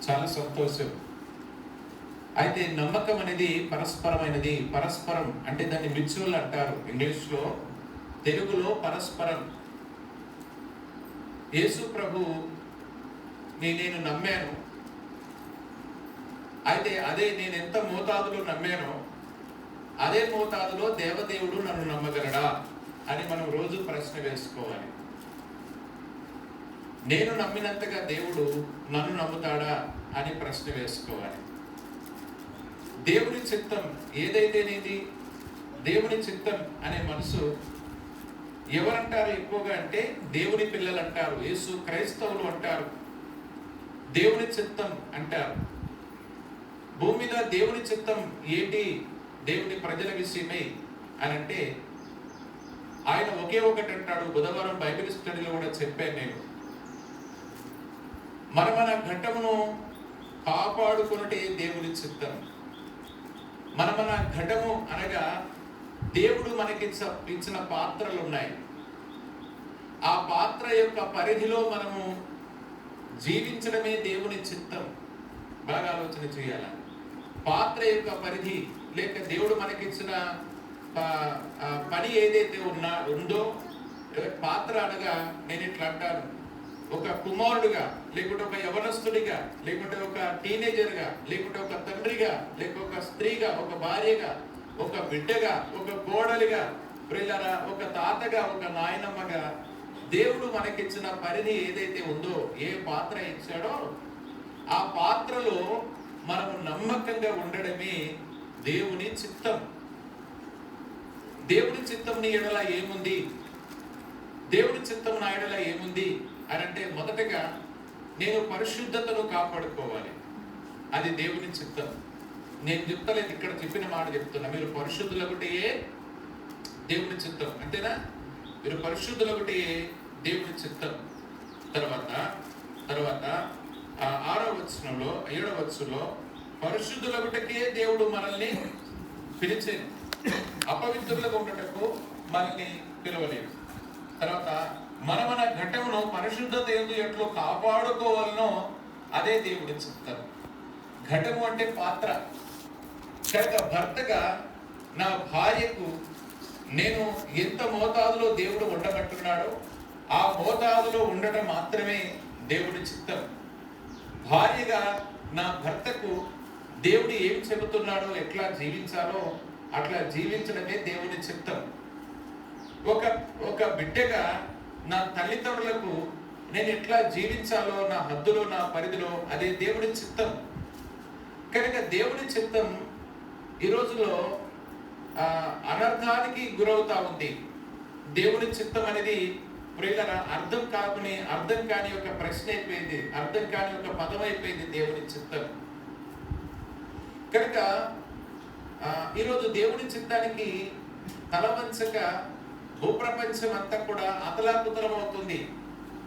చాలా సంతోషం. అయితే నమ్మకం అనేది పరస్పరమైనది. పరస్పరం అంటే దాన్ని మ్యూచువల్ అంటారు ఇంగ్లీష్లో. తెలుగులో పరస్పరం. యేసు ప్రభు నేను నమ్మాను. అయితే అదే నేను ఎంత మోతాదులో నమ్మానో అదే మోతాదులో దేవదేవుడు నన్ను నమ్మగలడా అని మనం రోజు ప్రశ్న వేసుకోవాలి. నేను నమ్మినంతగా దేవుడు నన్ను నమ్ముతాడా అని ప్రశ్న వేసుకోవాలి. దేవుని చిత్తం ఏదైతేనేది, దేవుని చిత్తం అనే మనసు ఎవరంటారు ఎక్కువగా అంటే దేవుని పిల్లలు అంటారు, యేసు క్రైస్తవులు అంటారు, దేవుని చిత్తం అంటారు. భూమి మీద దేవుని చిత్తం ఏంటి దేవుని ప్రజల విషయమై అని అంటే ఆయన ఒకే ఒకటి అంటాడు. బుధవారం బైబిల్ స్టడీలో కూడా చెప్పాను నేను. మన ఘటమును కాపాడుకున్నటే దేవుని చిత్తం. మన ఘటము అనగా దేవుడు మనకి ఇచ్చిన పాత్రలు ఉన్నాయి. ఆ పాత్ర యొక్క పరిధిలో మనము జీవించడమే దేవుని చిత్తం. బాగా ఆలోచన చేయాలి. పాత్ర యొక్క పరిధి లేక దేవుడు మనకిచ్చిన పని ఏదైతే ఉందో, పాత్ర అనగా నేను ఇట్లా అంటాను, ఒక కుమారుడుగా లేకుంటే ఒక యవనస్తుడిగా లేకుంటే ఒక టీనేజర్గా లేకుంటే ఒక తండ్రిగా లేక ఒక స్త్రీగా, ఒక భార్యగా, ఒక బిడ్డగా, ఒక కోడలిగా, ప్రియులారా ఒక తాతగా, ఒక నాయనమ్మగా దేవుడు మనకిచ్చిన పరిధి ఏదైతే ఉందో, ఏ పాత్ర ఇచ్చాడో ఆ పాత్రలో మనము నమ్మకంగా ఉండడమే దేవుని చిత్తం. దేవుని చిత్తం నీ ఎడల ఏముంది, దేవుని చిత్తం నా ఎడల ఏముంది అని అంటే మొదటగా నేను పరిశుద్ధతను కాపాడుకోవాలి. అది దేవుని చిత్తం. నేను చెప్తలేదు, ఇక్కడ చెప్పిన మాట చెప్తున్నా. మీరు పరిశుద్ధులొకటే దేవుని చిత్తం, అంతేనా? మీరు పరిశుద్ధులొకటే దేవుని చిత్తం. తర్వాత 6వ వచనంలో 7వ వచనంలో పరిశుద్ధులొకటే దేవుడు మనల్ని పిలిచేను, అపవిత్రులుగా ఉండటకు మనల్ని పిలవలేదు. తర్వాత మన ఘటమును పరిశుద్ధత ఎట్లు కాపాడుకోవాలనో అదే దేవుడి చిత్తం. ఘటము అంటే పాత్ర. కనుక భర్తగా నా భార్యకు నేను ఎంత మోతాదులో దేవుడు ఉండబట్టున్నాడో ఆ మోతాదులో ఉండటం మాత్రమే దేవుడి చిత్తం. భార్యగా నా భర్తకు దేవుడు ఏం చెబుతున్నాడో, ఎట్లా జీవించాలో అట్లా జీవించడమే దేవుని చిత్తం. ఒక బిడ్డగా నా తల్లిదండ్రులకు నేను ఎట్లా జీవించాలో, నా హద్దులో, నా పరిధిలో, అదే దేవుని చిత్తం. కనుక దేవుని చిత్తం ఈ రోజులో అనర్థానికి గురవుతా ఉంది. దేవుని చిత్తం అనేది ప్రియుల అర్థం కాని ఒక ప్రశ్న అయిపోయింది, అర్థం కాని ఒక పదం అయిపోయింది దేవుని చిత్తం. కనుక ఈరోజు దేవుని చిత్తానికి తలవంచక భూప్రపంచం అంతా కూడా అతలాకుతలం అవుతుంది.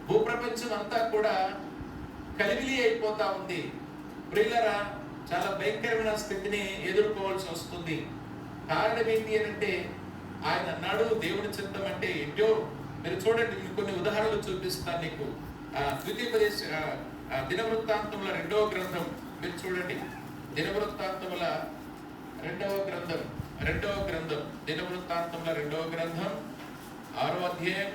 భూప్రపంచం అంతా కూడా కలివిలి అయిపోతా ఉంది. ప్రియులరా చాలా భయంకరమైన స్థితిని ఎదుర్కోవాల్సి వస్తుంది. కారణం ఏంటి అంటే ఆయన అన్నాడు దేవుని చిత్తం అంటే ఏంటో. మీరు చూడండి, నేను కొన్ని ఉదాహరణలు చూపిస్తాను నీకు. దినవృత్తాంతముల 2వ గ్రంథం మీరు చూడండి. దినవృత్తాంతముల 2వ గ్రంథం దినవృత్తాంతముల 2వ గ్రంథం 6వ అధ్యాయం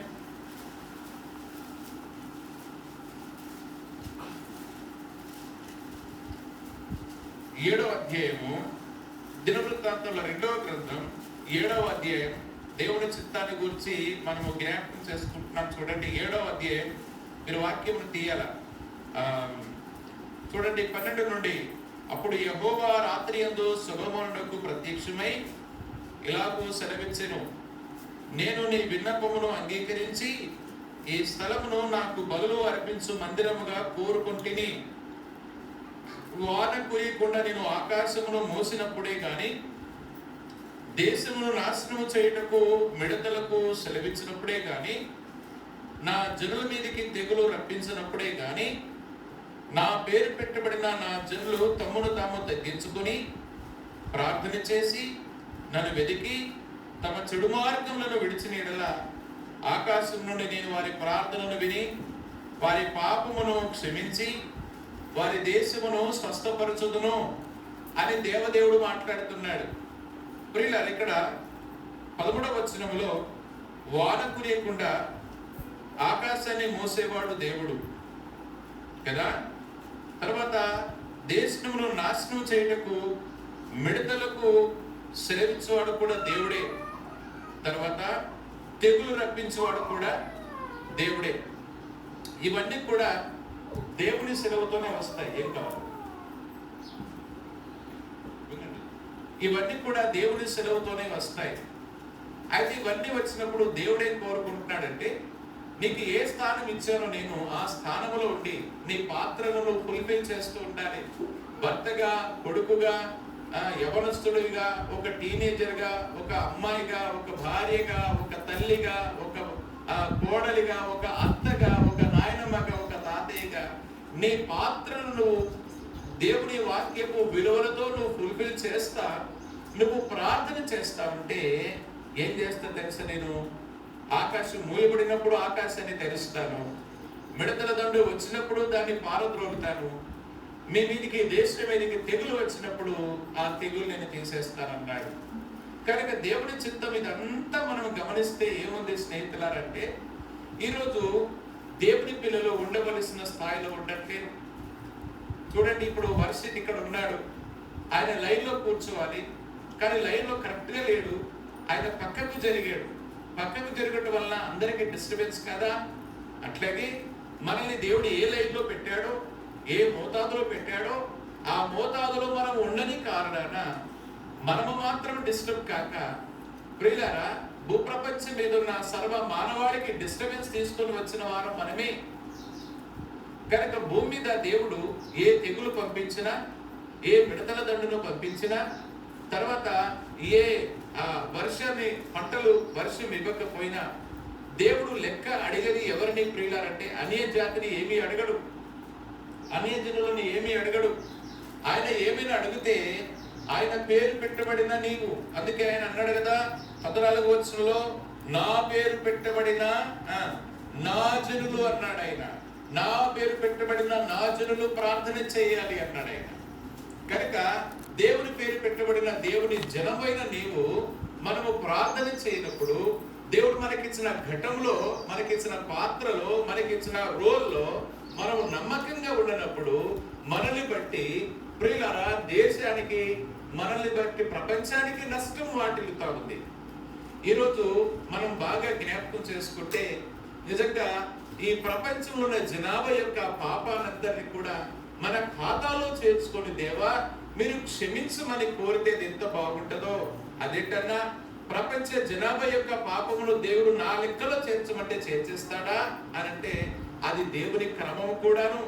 7వ అధ్యాయము. దినవృత్తాంతముల 2వ గ్రంథం 7వ అధ్యాయం దేవుని చిత్తాన్ని గురించి మనము జ్ఞాపకం చేసుకుంటున్నాం. చూడండి 7వ అధ్యాయం. మీరు వాక్యం తీయాల. చూడండి 12 నుండి. అప్పుడు యెహోవా రాత్రి యందు సొలొమోనునకు ప్రత్యక్షమై ఇలాగూ సెలవిచ్చెను, నేను నీ విన్నపమును అంగీకరించి ఈ స్థలమును నాకు బలులు అర్పించు మందిరముగా కోరుకుంటుని, వాన కురియకుండా నేను ఆకాశమును మోసినప్పుడే గాని, దేశమును నాశనము చేయుటకు మిడతలకు సెలవిచ్చినప్పుడే గాని, నా జనుల మీదకి తెగులు రప్పించినప్పుడే గాని, నా పేరు పెట్టబడిన నా జనులు తమ్మును తాము తగ్గించుకొని ప్రార్థన చేసి నన్ను వెతికి తమ చెడు మార్గములను విడిచిన యెడల ఆకాశం నుండి నేను వారి ప్రార్థనను విని వారి పాపమును క్షమించి వారి దేశమును స్వస్థపరచుదును అని దేవదేవుడు మాట్లాడుతున్నాడు. ప్రియులారా, ఇక్కడ 13వ వచనంలో వాన కురియకుండా ఆకాశాన్ని మోసేవాడు దేవుడు కదా. తర్వాత దేశమును నాశనం చేయుటకు మిడతలకు సెలవిచ్చేవాడు కూడా దేవుడే. తర్వాత తెగులు రప్పించేవాడు కూడా దేవుడే. ఇవన్నీ కూడా దేవుని సెలవుతోనే వస్తాయి. ఏం కావాలి? ఇవన్నీ కూడా దేవుని సెలవుతోనే వస్తాయి. అయితే ఇవన్నీ వచ్చినప్పుడు దేవుడేం కోరుకుంటున్నాడంటే, నీకు ఏ స్థానం ఇచ్చానో నేను ఆ స్థానంలో ఉండి నీ పాత్రలను ఫుల్ఫిల్ చేస్తూ ఉండాలి. భర్తగా, కొడుకుగా, యవనస్తుడిగా, ఒక టీనేజర్గా, ఒక అమ్మాయిగా, ఒక భార్యగా, ఒక తల్లిగా, ఒక కోడలిగా, ఒక అత్తగా, ఒక నాయనమ్మగా, ఒక తాతయ్యగా నీ పాత్రను నువ్వు దేవుని వాక్యపు విలువలతో నువ్వు ఫుల్ఫిల్ చేస్తా, నువ్వు ప్రార్థన చేస్తావంటే ఏం చేస్తా తెలుసా? నేను ఆకాశం మూయబడినప్పుడు ఆకాశాన్ని తెరుస్తాను, మిడతల దండు వచ్చినప్పుడు దాన్ని పారద్రోలుతాను, మీ మీదికి దేశం మీదికి తెగులు వచ్చినప్పుడు ఆ తెగులు నేను తీసేస్తానన్నాడు. కనుక దేవుని చిత్తం ఇదంతా మనం గమనిస్తే ఏముంది స్నేహితులారంటే, ఈరోజు దేవుని పిల్లలు ఉండవలసిన స్థాయిలో ఉండట్లేదు. చూడండి, ఇప్పుడు వర్షిత్ ఇక్కడ ఉన్నాడు, ఆయన లైన్లో కూర్చోవాలి, కానీ లైన్లో కరెక్ట్గా లేడు, ఆయన పక్కకు జరిగాడు. పక్కకు జరగటం వల్ల అందరికీ డిస్టర్బెన్స్ కదా. అట్లాగే మనల్ని దేవుడు ఏ లైన్లో పెట్టాడో, ఏ మోతాదులో పెట్టాడో ఆ మోతాదులో మనం ఉండని కారణాన మనము మాత్రం డిస్టర్బ్ కాక, ప్రియులారా, భూప్రపంచం మీద ఉన్న సర్వ మానవాళికి డిస్టర్బెన్స్ తీసుకొని వచ్చిన వారు మనమే. కనుక భూమి మీద దేవుడు ఏ తెగులు పంపించినా, ఏ మిడతల దండును పంపించినా, తర్వాత ఏ వర్షాన్ని పంటలు వర్షం ఇవ్వకపోయినా దేవుడు లెక్క అడిగది ఎవరిని ప్రియులారంటే అన్య జాతిని ఏమీ అడగడు, అన్య జనులను ఏమీ అడగడు. ఆయన ఏమైనా అడిగితే ఆయన పేరు పెట్టబడిన నీవు, అందుకే ఆయన అన్నాడు కదా 14వ వచనంలో, నా పేరు పెట్టబడిన నా జనులు అన్నాడు ఆయన. నా పేరు పెట్టబడిన నా జనులు ప్రార్థన చేయాలి అన్నాడు ఆయన. కనుక దేవుని పేరు పెట్టబడిన దేవుని జనమైన నీవు మనము ప్రార్థన చేయనప్పుడు, దేవుడు మనకిచ్చిన ఘటంలో, మనకిచ్చిన పాత్రలో, మనకిచ్చిన రోల్లో మనము నమ్మకంగా ఉండనప్పుడు మనల్ని బట్టి ప్రియులారా దేశానికి, మనల్ని బట్టి ప్రపంచానికి నష్టం వాటిల్లుతా ఉంది. ఈరోజు మనం బాగా జ్ఞాపకం చేసుకుంటే, నిజంగా ఈ ప్రపంచంలో ఉన్న జనాభా యొక్క పాపానందరినీ కూడా మన ఖాతాలో చేర్చుకొని, దేవా మీరు క్షమించమని కోరితే ఎంత బాగుంటుందో. అదేంటన్నా, ప్రపంచ జనాభా యొక్క పాపమును దేవుడు నా లెక్కలో చేర్చమంటే చేర్చేస్తాడా అని అంటే అది దేవుని క్రమం కూడాను.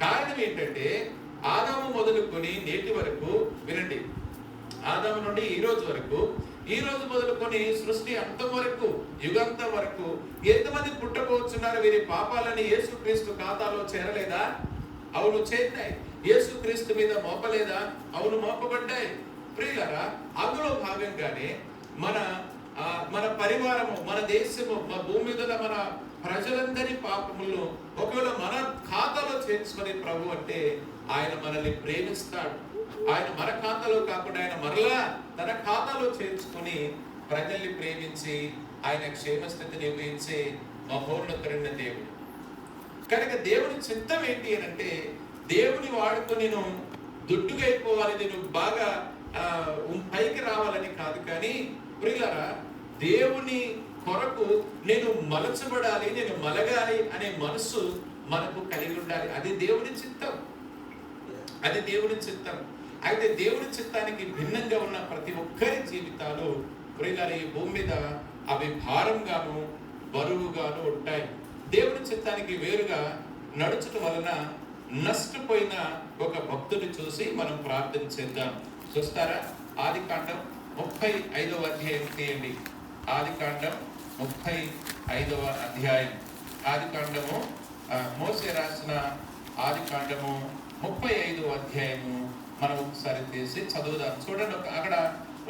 కారణం ఏంటంటే, ఆదాము మొదలుకొని నేటి వరకు వినండి, ఆదాము నుండి ఈ రోజు వరకు, ఈ రోజు మొదలుకొని సృష్టి అంతం వరకు, యుగంతం వరకు ఎంతమంది పుట్టబోతున్నారు? వీరి పాపాలని యేసుక్రీస్తు ఖాతాలో చేరలేదా? అవును, చేరినాయి. యేసుక్రీస్తు మీద మోపలేదా? అవును, మోపబడ్డాయి. ప్రియులారా, అందులో భాగంగానే మన పరివారము, మన దేశము, మన భూమి మీద మన ప్రజలందరి పాపములు ఒకవేళ మన ఖాతాలో చేర్చుకునే ప్రభు అంటే ఆయన మనల్ని ప్రేమిస్తాడు. ఆయన మన ఖాతాలో కాకుండా ఆయన మరలా తన ఖాతాలో చేర్చుకుని ప్రజల్ని ప్రేమించి ఆయన క్షేమస్థితిని ఇవ్వించే మహోన్నతుడైన దేవుడు. కనుక దేవుని చిత్తం ఏంటి అని అంటే, దేవుని వాడుకొని నేను దుడ్డుగా అయిపోవాలి, నేను బాగా పైకి రావాలని కాదు, కానీ ప్రియులారా దేవుని కొరకు నేను మలచబడాలి, నేను మలగాలి అనే మనసు మనకు కలిగి ఉండాలి. అది దేవుని చిత్తం, అది దేవుని చిత్తం. అయితే దేవుని చిత్తానికి భిన్నంగా ఉన్న ప్రతి ఒక్కరి జీవితాలు ప్రియులారా ఈ భూమి మీద అవి భారంగాను బరువుగాను ఉంటాయి. దేవుని చిత్తానికి వేరుగా నడుచడం వలన నష్టపోయిన ఒక భక్తుని చూసి మనం ప్రార్థన చేద్దాం. చూస్తారా? ఆదికాండం 35వ అధ్యాయం తీయండి. ఆదికాండం 35వ అధ్యాయం. ఆదికాండము మోసే రాసిన ఆదికాండము 35వ అధ్యాయము మనం ఒకసారి తీసి చదువుదాం. చూడండి, అక్కడ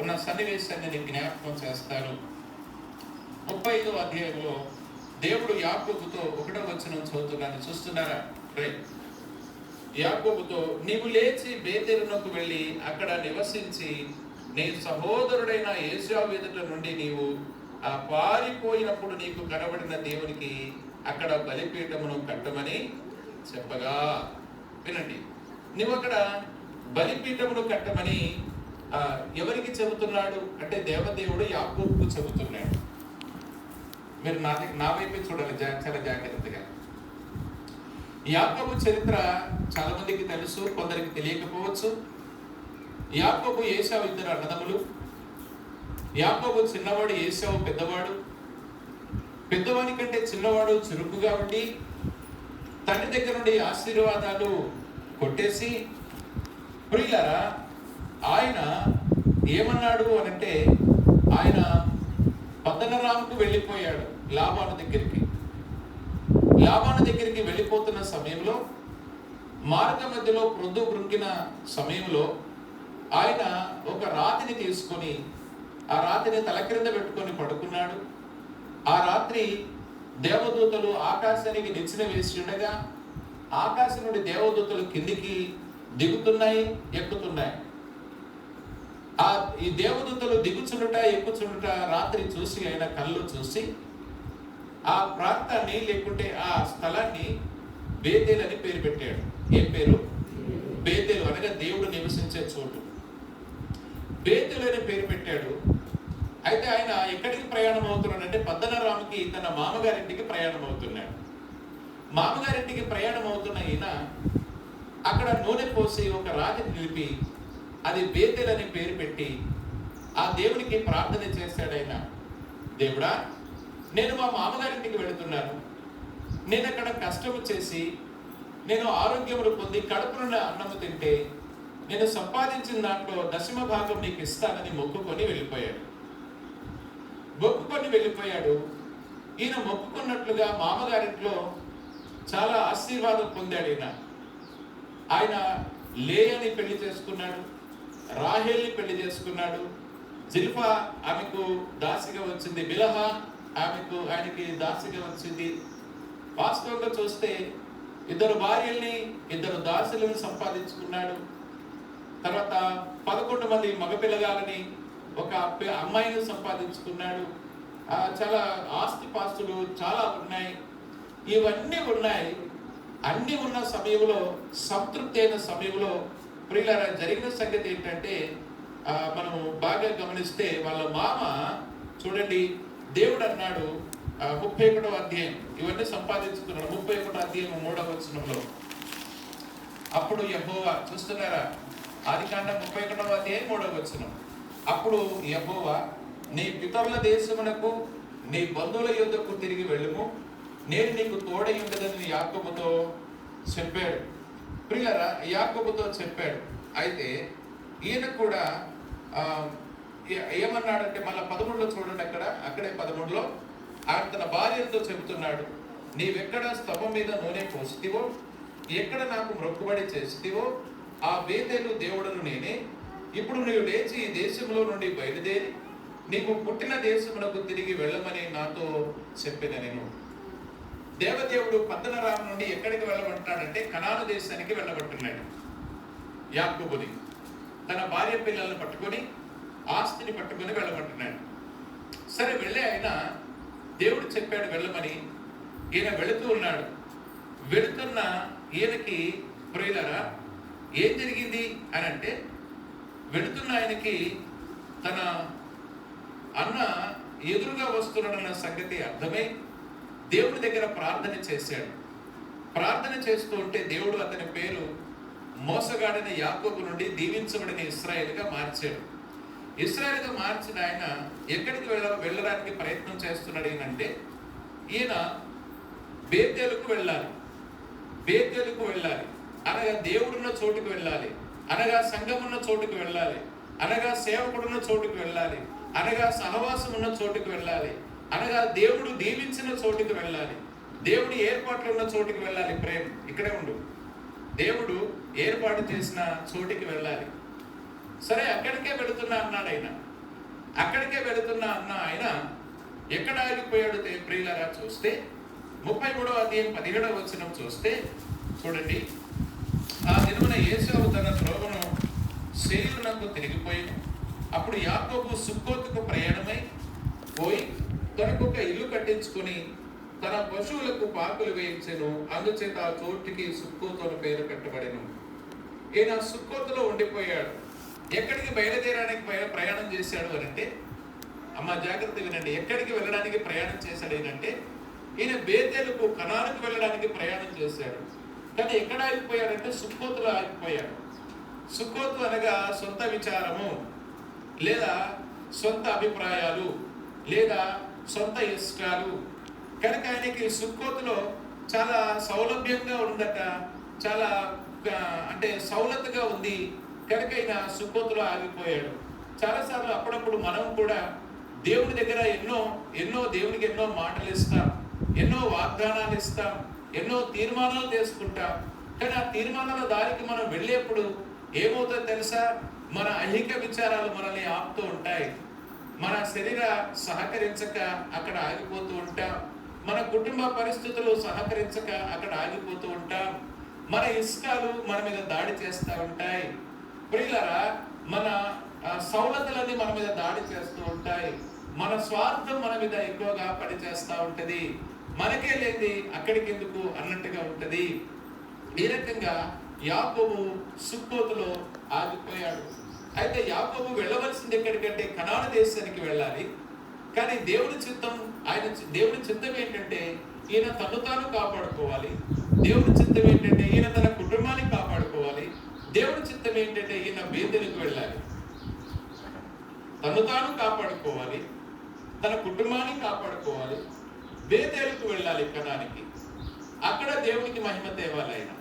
ఉన్న సన్నివేశాన్ని నేను జ్ఞాపకం చేస్తాను. 35వ అధ్యాయంలో దేవుడు యాకోబుతో 1వ వచనం చదువుతున్నాను. చూస్తున్నారా? యాకోబుతో, నీవు లేచి బేతేలునకు వెళ్ళి అక్కడ నివసించి నీ సహోదరుడైన ఏశావు ఎదుట నుండి నీవు ఆ పారిపోయినప్పుడు నీకు కనబడిన దేవునికి అక్కడ బలిపీఠమును కట్టమని చెప్పగా. వినండి, నువ్వు అక్కడ బలిపీఠమును కట్టమని ఎవరికి చెబుతున్నాడు అంటే దేవదేవుడు యాకోబుకు చెబుతున్నాడు. మీరు నా వైపే చూడాలి చాలా జాగ్రత్తగా. యాకోబు చరిత్ర చాలా మందికి తెలుసు, కొందరికి తెలియకపోవచ్చు. యాకోబు ఏశావు ఇద్దరు అన్నదమ్ములు. యాకోబు చిన్నవాడు, ఏశావు పెద్దవాడు. పెద్దవాడి కంటే చిన్నవాడు చురుకుగా ఉండి తండ్రి దగ్గర నుండి ఆశీర్వాదాలు కొట్టేసి, ప్రియులారా, ఆయన ఏమన్నాడు అనంటే ఆయన పద్దనరాముకు వెళ్ళిపోయాడు లాబాను దగ్గరికి. లాబాను దగ్గరికి వెళ్ళిపోతున్న సమయంలో మార్గ మధ్యలో ప్రొద్దు బృంకిన సమయంలో ఆయన ఒక రాతిని తీసుకొని ఆ రాతిని తల క్రింద పెట్టుకొని పడుకున్నాడు. ఆ రాత్రి దేవదూతలు ఆకాశానికి నిచ్చెన వేసి ఉండగా ఆకాశం నుండి దేవదూతలు కిందికి దిగుతున్నాయి, ఎక్కుతున్నాయి. ఈ దేవదూతలు దిగుచుండుట ఎక్కుచుండుట రాత్రి చూసి ఆయన కళ్ళు చూసి ఆ ప్రాంతాన్ని లేకుంటే ఆ స్థలాన్ని బేతేలు అని పేరు పెట్టాడు. ఏం పేరు? బేతేలు అనగా దేవుడు నివసించే చోటు. బేతేలు అని పేరు పెట్టాడు. అయితే ఆయన ఎక్కడికి ప్రయాణం అవుతున్నాడంటే పద్దనరాముకి తన మామగారింటికి ప్రయాణం అవుతున్నాడు. మామగారింటికి ప్రయాణం అవుతున్న ఈయన అక్కడ నూనె పోసి ఒక రాతిని నిలిపి అది బేతేలు అని పేరు పెట్టి ఆ దేవునికి ప్రార్థన చేశాడు. ఆయన, దేవుడా, నేను మా మామగారింటికి వెళుతున్నాను. నేను అక్కడ కష్టము చేసి నేను ఆరోగ్యములు పొంది కడుపునున్న అన్నము తింటే నేను సంపాదించిన దాంట్లో 10వ భాగం నీకు ఇస్తానని మొక్కుకొని వెళ్ళిపోయాడు. ఈయన మొక్కుకున్నట్లుగా మామగారింట్లో చాలా ఆశీర్వాదం పొందాడు. ఆయన లేయని పెళ్లి చేసుకున్నాడు, రాహేల్ని పెళ్లి చేసుకున్నాడు. జిల్ఫా ఆమెకు దాసిగా వచ్చింది, బిలహ ఆయనకి దాసిగా వచ్చింది. వాస్తవంగా చూస్తే 2 భార్యల్ని 2 దాసులను సంపాదించుకున్నాడు. తర్వాత 11 మంది మగపిల్లగాలని ఒక అమ్మాయిని సంపాదించుకున్నాడు. చాలా ఆస్తిపాస్తులు చాలా ఉన్నాయి. ఇవన్నీ ఉన్నాయి. అన్ని ఉన్న సమయంలో, సంతృప్తి అయిన సమయంలో ప్రియులారా, జరిగిన సంగతి ఏంటంటే మనం బాగా గమనిస్తే వాళ్ళ మామ చూడండి, దేవుడు అన్నాడు 31వ అధ్యాయం, ఇవన్నీ సంపాదించుకున్నాడు. 31వ అధ్యాయం 3వ వచనంలో, అప్పుడు యెహోవా, చూస్తున్నారా, ఆదికాండం 31వ అధ్యాయం 3వ వచనం, అప్పుడు యెహోవా, నీ పితరుల దేశమునకు నీ బంధువుల యొద్దకు తిరిగి వెళ్ళుము, నేను నీకు తోడై ఉండదని యాకోబుతో చెప్పాడు. ప్రియులారా, యాకోబుతో చెప్పాడు. అయితే ఈయన కూడా ఏమన్నాడంటే మళ్ళీ 13లో చూడండి, అక్కడే 13లో ఆయన తన భార్యతో చెబుతున్నాడు, నీవెక్కడ స్తంభం మీద నూనె పోసితివో, ఎక్కడ నాకు మొక్కుబడి చేసితివో ఆ బేతేలు దేవుడును నేనే. ఇప్పుడు నీవు లేచి ఈ దేశంలో నుండి బయలుదేరి నీకు పుట్టిన దేశమునకు తిరిగి వెళ్ళమని నాతో చెప్పిన నేను. దేవదేవుడు పద్దనరాము నుండి ఎక్కడికి వెళ్ళమంటున్నాడంటే కనాను దేశానికి వెళ్ళబట్టున్నాడు. యాకోబుని తన భార్య పిల్లల్ని పట్టుకొని ఆస్తిని పట్టుకొని వెళ్ళమంటున్నాడు. సరే, వెళ్ళే ఆయన దేవుడు చెప్పాడు వెళ్ళమని. ఈయన వెళుతూ ఉన్నాడు. వెళుతున్న ఈయనకి ప్రియులారా ఏం జరిగింది అని అంటే, వెళుతున్న ఆయనకి తన అన్న ఎదురుగా వస్తున్నాడన్న సంగతి అర్థమై దేవుడి దగ్గర ప్రార్థన చేశాడు. ప్రార్థన చేస్తూ ఉంటే దేవుడు అతని పేరు మోసగాడిన యాకోబు నుండి దీవించబడిన ఇశ్రాయేలుగా మార్చాడు. ఇశ్రాయేలుగా మార్చిన ఆయన ఎక్కడికి వెళ్ళడానికి ప్రయత్నం చేస్తున్నాడు ఏంటంటే, ఈయన బేతేలుకు వెళ్ళాలి. బేతేలుకు వెళ్ళాలి అనగా దేవుడున్న చోటుకు వెళ్ళాలి, అనగా సంఘమున్న చోటుకు వెళ్ళాలి, అనగా సేవకుడున్న చోటుకు వెళ్ళాలి, అనగా సహవాసం ఉన్న చోటుకు వెళ్ళాలి, అనగా దేవుడు దీవించిన చోటుకు వెళ్ళాలి, దేవుడు ఏర్పాట్లు ఉన్న చోటుకి వెళ్ళాలి. ప్రేమ ఇక్కడే ఉండు, దేవుడు ఏర్పాటు చేసిన చోటికి వెళ్ళాలి. సరే, అక్కడికే వెళుతున్నా అన్నాడు ఆయన. అక్కడికే వెళుతున్నా అన్న ఆయన ఎక్కడ ఆగిపోయాడు ప్రియులారా చూస్తే 33వ అధ్యాయం 17వ వచనం చూస్తే చూడండి, దేశమునకు తిరిగిపోయాను. అప్పుడు యాకోబు సుక్కోతుకు ప్రయాణమై పోయి తనకు ఒక ఇల్లు కట్టించుకుని తన పశువులకు పాకులు వేయించెను. అందుచేత ఆ చోటికి సుక్కోతు అని పేరు పెట్టబడెను. ఈయన సుక్కోతులో ఉండిపోయాడు. ఎక్కడికి బయలుదేరడానికి ప్రయాణం చేశాడు అని అంటే, అమ్మ జాగ్రత్త వినండి, ఎక్కడికి వెళ్ళడానికి ప్రయాణం చేశాడు ఏంటంటే, ఈయన బేతేలుకు కనానుకు వెళ్ళడానికి ప్రయాణం చేశాడు. కానీ ఎక్కడ ఆగిపోయాడంటే సుక్కోతులో ఆగిపోయాడు. సుక్కోతు అనగా సొంత విచారము, లేదా సొంత అభిప్రాయాలు, లేదా సొంత ఇష్టాలు. కనుక ఆయనకి సుక్కోతులో చాలా సౌలభ్యంగా ఉందట, చాలా అంటే సౌలతగా ఉంది. కనుక ఆయన సుక్కోతులో ఆగిపోయాడు. చాలాసార్లు అప్పుడప్పుడు మనం కూడా దేవుని దగ్గర ఎన్నో దేవునికి ఎన్నో మాటలు ఇస్తాం, ఎన్నో వాగ్దానాలు ఇస్తాం, ఎన్నో తీర్మానాలు చేసుకుంటాం. కానీ ఆ తీర్మానాల దారికి మనం వెళ్ళేప్పుడు ఏమవుతుందో తెలుసా? మన ఐహిక విచారాలు మనల్ని ఆపుతూ ఉంటాయి. మన శరీర సహకరించక అక్కడ ఆగిపోతూ ఉంటాం. మన కుటుంబ పరిస్థితులు సహకరించక అక్కడ ఆగిపోతూ ఉంటాం. మన ఇష్టాలు మన మీద దాడి చేస్తూ ఉంటాయి. ప్రియులారా, మన సౌలతులన్నీ మన మీద దాడి చేస్తూ ఉంటాయి. మన స్వార్థం మన మీద ఎక్కువగా పనిచేస్తూ ఉంటుంది. మనకే లేని అక్కడికి ఎందుకు అన్నట్టుగా ఉంటుంది. ఈ రకంగా యాకోబు సుక్కోతులో ఆగిపోయాడు. అయితే యాకోబు వెళ్ళవలసింది ఎక్కడికంటే కనాను దేశానికి వెళ్ళాలి. కానీ దేవుని చిత్తం ఏంటంటే ఈయన తను తాను కాపాడుకోవాలి. దేవుని చిత్తం ఏంటంటే ఈయన తన కుటుంబాన్ని కాపాడుకోవాలి. దేవుని చిత్తం ఏంటంటే ఈయన బేతేలుకు వెళ్ళాలి, తను తాను కాపాడుకోవాలి, తన కుటుంబాన్ని కాపాడుకోవాలి, బేతేలుకు వెళ్ళాలి కనానికి. అక్కడ దేవునికి మహిమ తేవాలి ఆయన.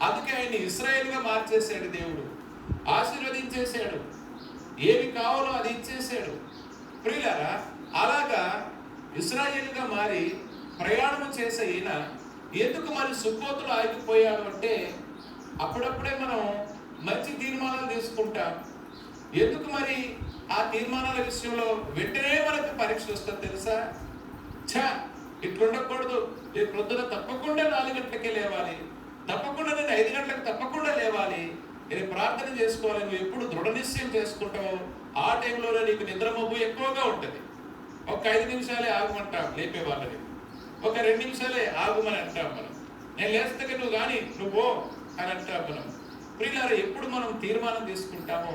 అందుకే ఆయన ఇశ్రాయేలుగా మార్చేశాడు. దేవుడు ఆశీర్వదించేశాడు, ఏమి కావాలో అది ఇచ్చేశాడు. ప్రియులారా, అలాగా ఇశ్రాయేలుగా మారి ప్రయాణం చేసే ఈయన ఎందుకు మరి సుక్కోతులు ఆగిపోయాడు అంటే, అప్పుడప్పుడే మనం మంచి తీర్మానాలు తీసుకుంటాం. ఎందుకు మరి ఆ తీర్మానాల విషయంలో వెంటనే మనకు పరీక్ష వస్తుంది తెలుసా? ఇట్లుండకూడదు, రేపు ప్రొద్దున తప్పకుండా 4 గంటలకే లేవాలి, తప్పకుండా నేను 5 గంటలకు తప్పకుండా లేవాలి, నేను ప్రార్థన చేసుకోవాలి. నువ్వు ఎప్పుడు దృఢ నిశ్చయం చేసుకుంటావు ఆ టైంలోనే నీకు నిద్ర మబ్బు ఎక్కువగా ఉంటుంది. ఒక 5 నిమిషాలే ఆగమంటాం లేపే వాళ్ళని, ఒక 2 నిమిషాలే ఆగుమని అంటాం మనం. నేను లేస్తే నువ్వు పో అని అంటాం మనం. ప్రియులారా, ఎప్పుడు మనం తీర్మానం తీసుకుంటామో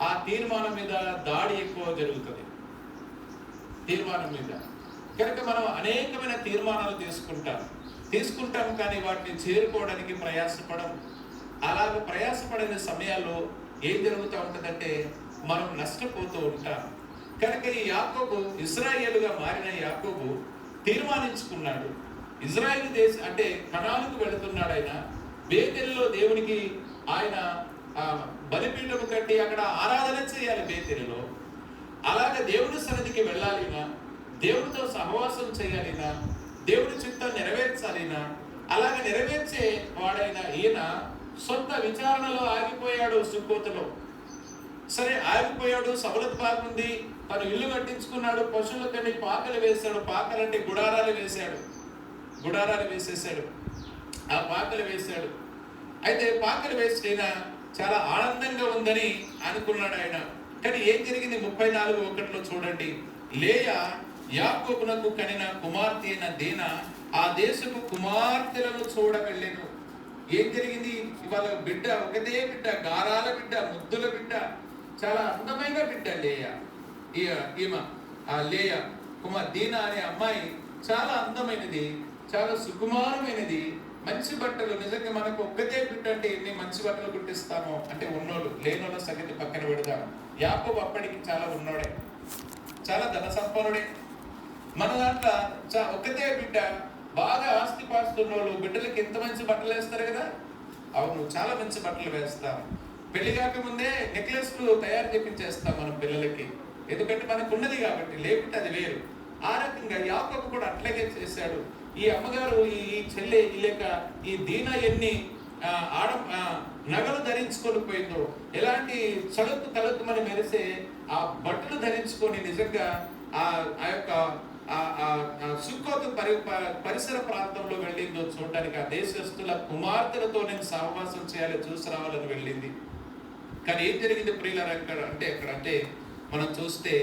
ఆ తీర్మానం మీద దాడి ఎక్కువ జరుగుతుంది. తీర్మానం మీద కనుక మనం అనేకమైన తీర్మానాలు తీసుకుంటాం కానీ వాటిని చేరుకోవడానికి ప్రయాసపడం. అలాగ ప్రయాసపడిన సమయాల్లో ఏం జరుగుతూ ఉంటుందంటే మనం నష్టపోతూ ఉంటాం. కనుక ఈ యాకోబు ఇశ్రాయేలుగా మారిన యాకోబు తీర్మానించుకున్నాడు. ఇజ్రాయేలు దేశం అంటే కనానుకు వెళుతున్నాడు. ఆయన బేతేలులో దేవునికి ఆయన బలిపీఠము కట్టి అక్కడ ఆరాధన చేయాలి బేతేలులో. అలాగే దేవుని సన్నిధికి వెళ్ళాలినా, దేవుడితో సహవాసం చేయాలినా, దేవుడి చిత్తం నెరవేర్చాలినా, అలాగే నెరవేర్చే వాడైన ఈయన సొంత విచారణలో ఆగిపోయాడు. సుక్కోతులో సరే ఆగిపోయాడు. సబలత్ బాగుంది, తను ఇల్లు కట్టించుకున్నాడు, పశువులకని పాకలు వేశాడు. పాకలంటే గుడారాలు వేసేసాడు. ఆ పాకలు వేశాడు. అయితే పాకలు వేసిన చాలా ఆనందంగా ఉందని అనుకున్నాడు ఆయన. కానీ ఏం జరిగింది? 34:1 చూడండి. లేయా యాకోబునకు కనిన కుమార్తె అయిన దీనా ఆ దేశపు కుమార్తెలను చూడ వెళ్ళెను. ఏం జరిగింది? ఇవాళ బిడ్డ, ఒకటే బిడ్డ, గారాల బిడ్డ, ముద్దుల బిడ్డ, చాలా అందమైన బిడ్డ లేయా. ఆ లేయా దీనా అనే అమ్మాయి చాలా అందమైనది, చాలా సుకుమారమైనది, మంచి బట్టలు. నిజంగా మనకు ఒక్కతే బిడ్డ అంటే ఎన్ని మంచి బట్టలు కుట్టిస్తామో. అంటే ఉన్నోళ్ళు, లేనోళ్ళ సంగతి పక్కన పెడదాం. యాకోబు అప్పటికి చాలా ఉన్నోడే, చాలా ధన సంపన్నుడే. మన దాంట్లో ఒక్కతే బిడ్డ, బాగా ఆస్తి పాస్తున్నోళ్ళు బిడ్డలకి ఎంత మంచి బట్టలు వేస్తారు కదా. అవును, చాలా మంచి బట్టలు వేస్తాం. పెళ్లి కాకముందే నెక్లెస్లు తయారు చేపించేస్తాం మనం పిల్లలకి, ఎందుకంటే మనకు ఉన్నది కాబట్టి. లేకుంటే అది వేరు. ఆ రకంగా యాకోబు కూడా అట్లాగే చేశాడు. ఈ అమ్మగారు, ఈ చెల్లె, లేక ఈ దీనా ఎన్ని నగలు ధరించుకొని పోయిందో, ఎలాంటి తలుపు మనం మెరిసే ఆ బట్టలు ధరించుకొని నిజంగా ఆ యొక్క సుక్కోతు పరిసర ప్రాంతంలో వెళ్ళిందో చూడడానికి. ఆ దేశస్తుల కుమార్తెలతో నేను సహవాసం చేయాలి, చూసి రావాలని వెళ్ళింది. కానీ ఏం జరిగింది ప్రియులారా అక్కడ మనం చూస్తే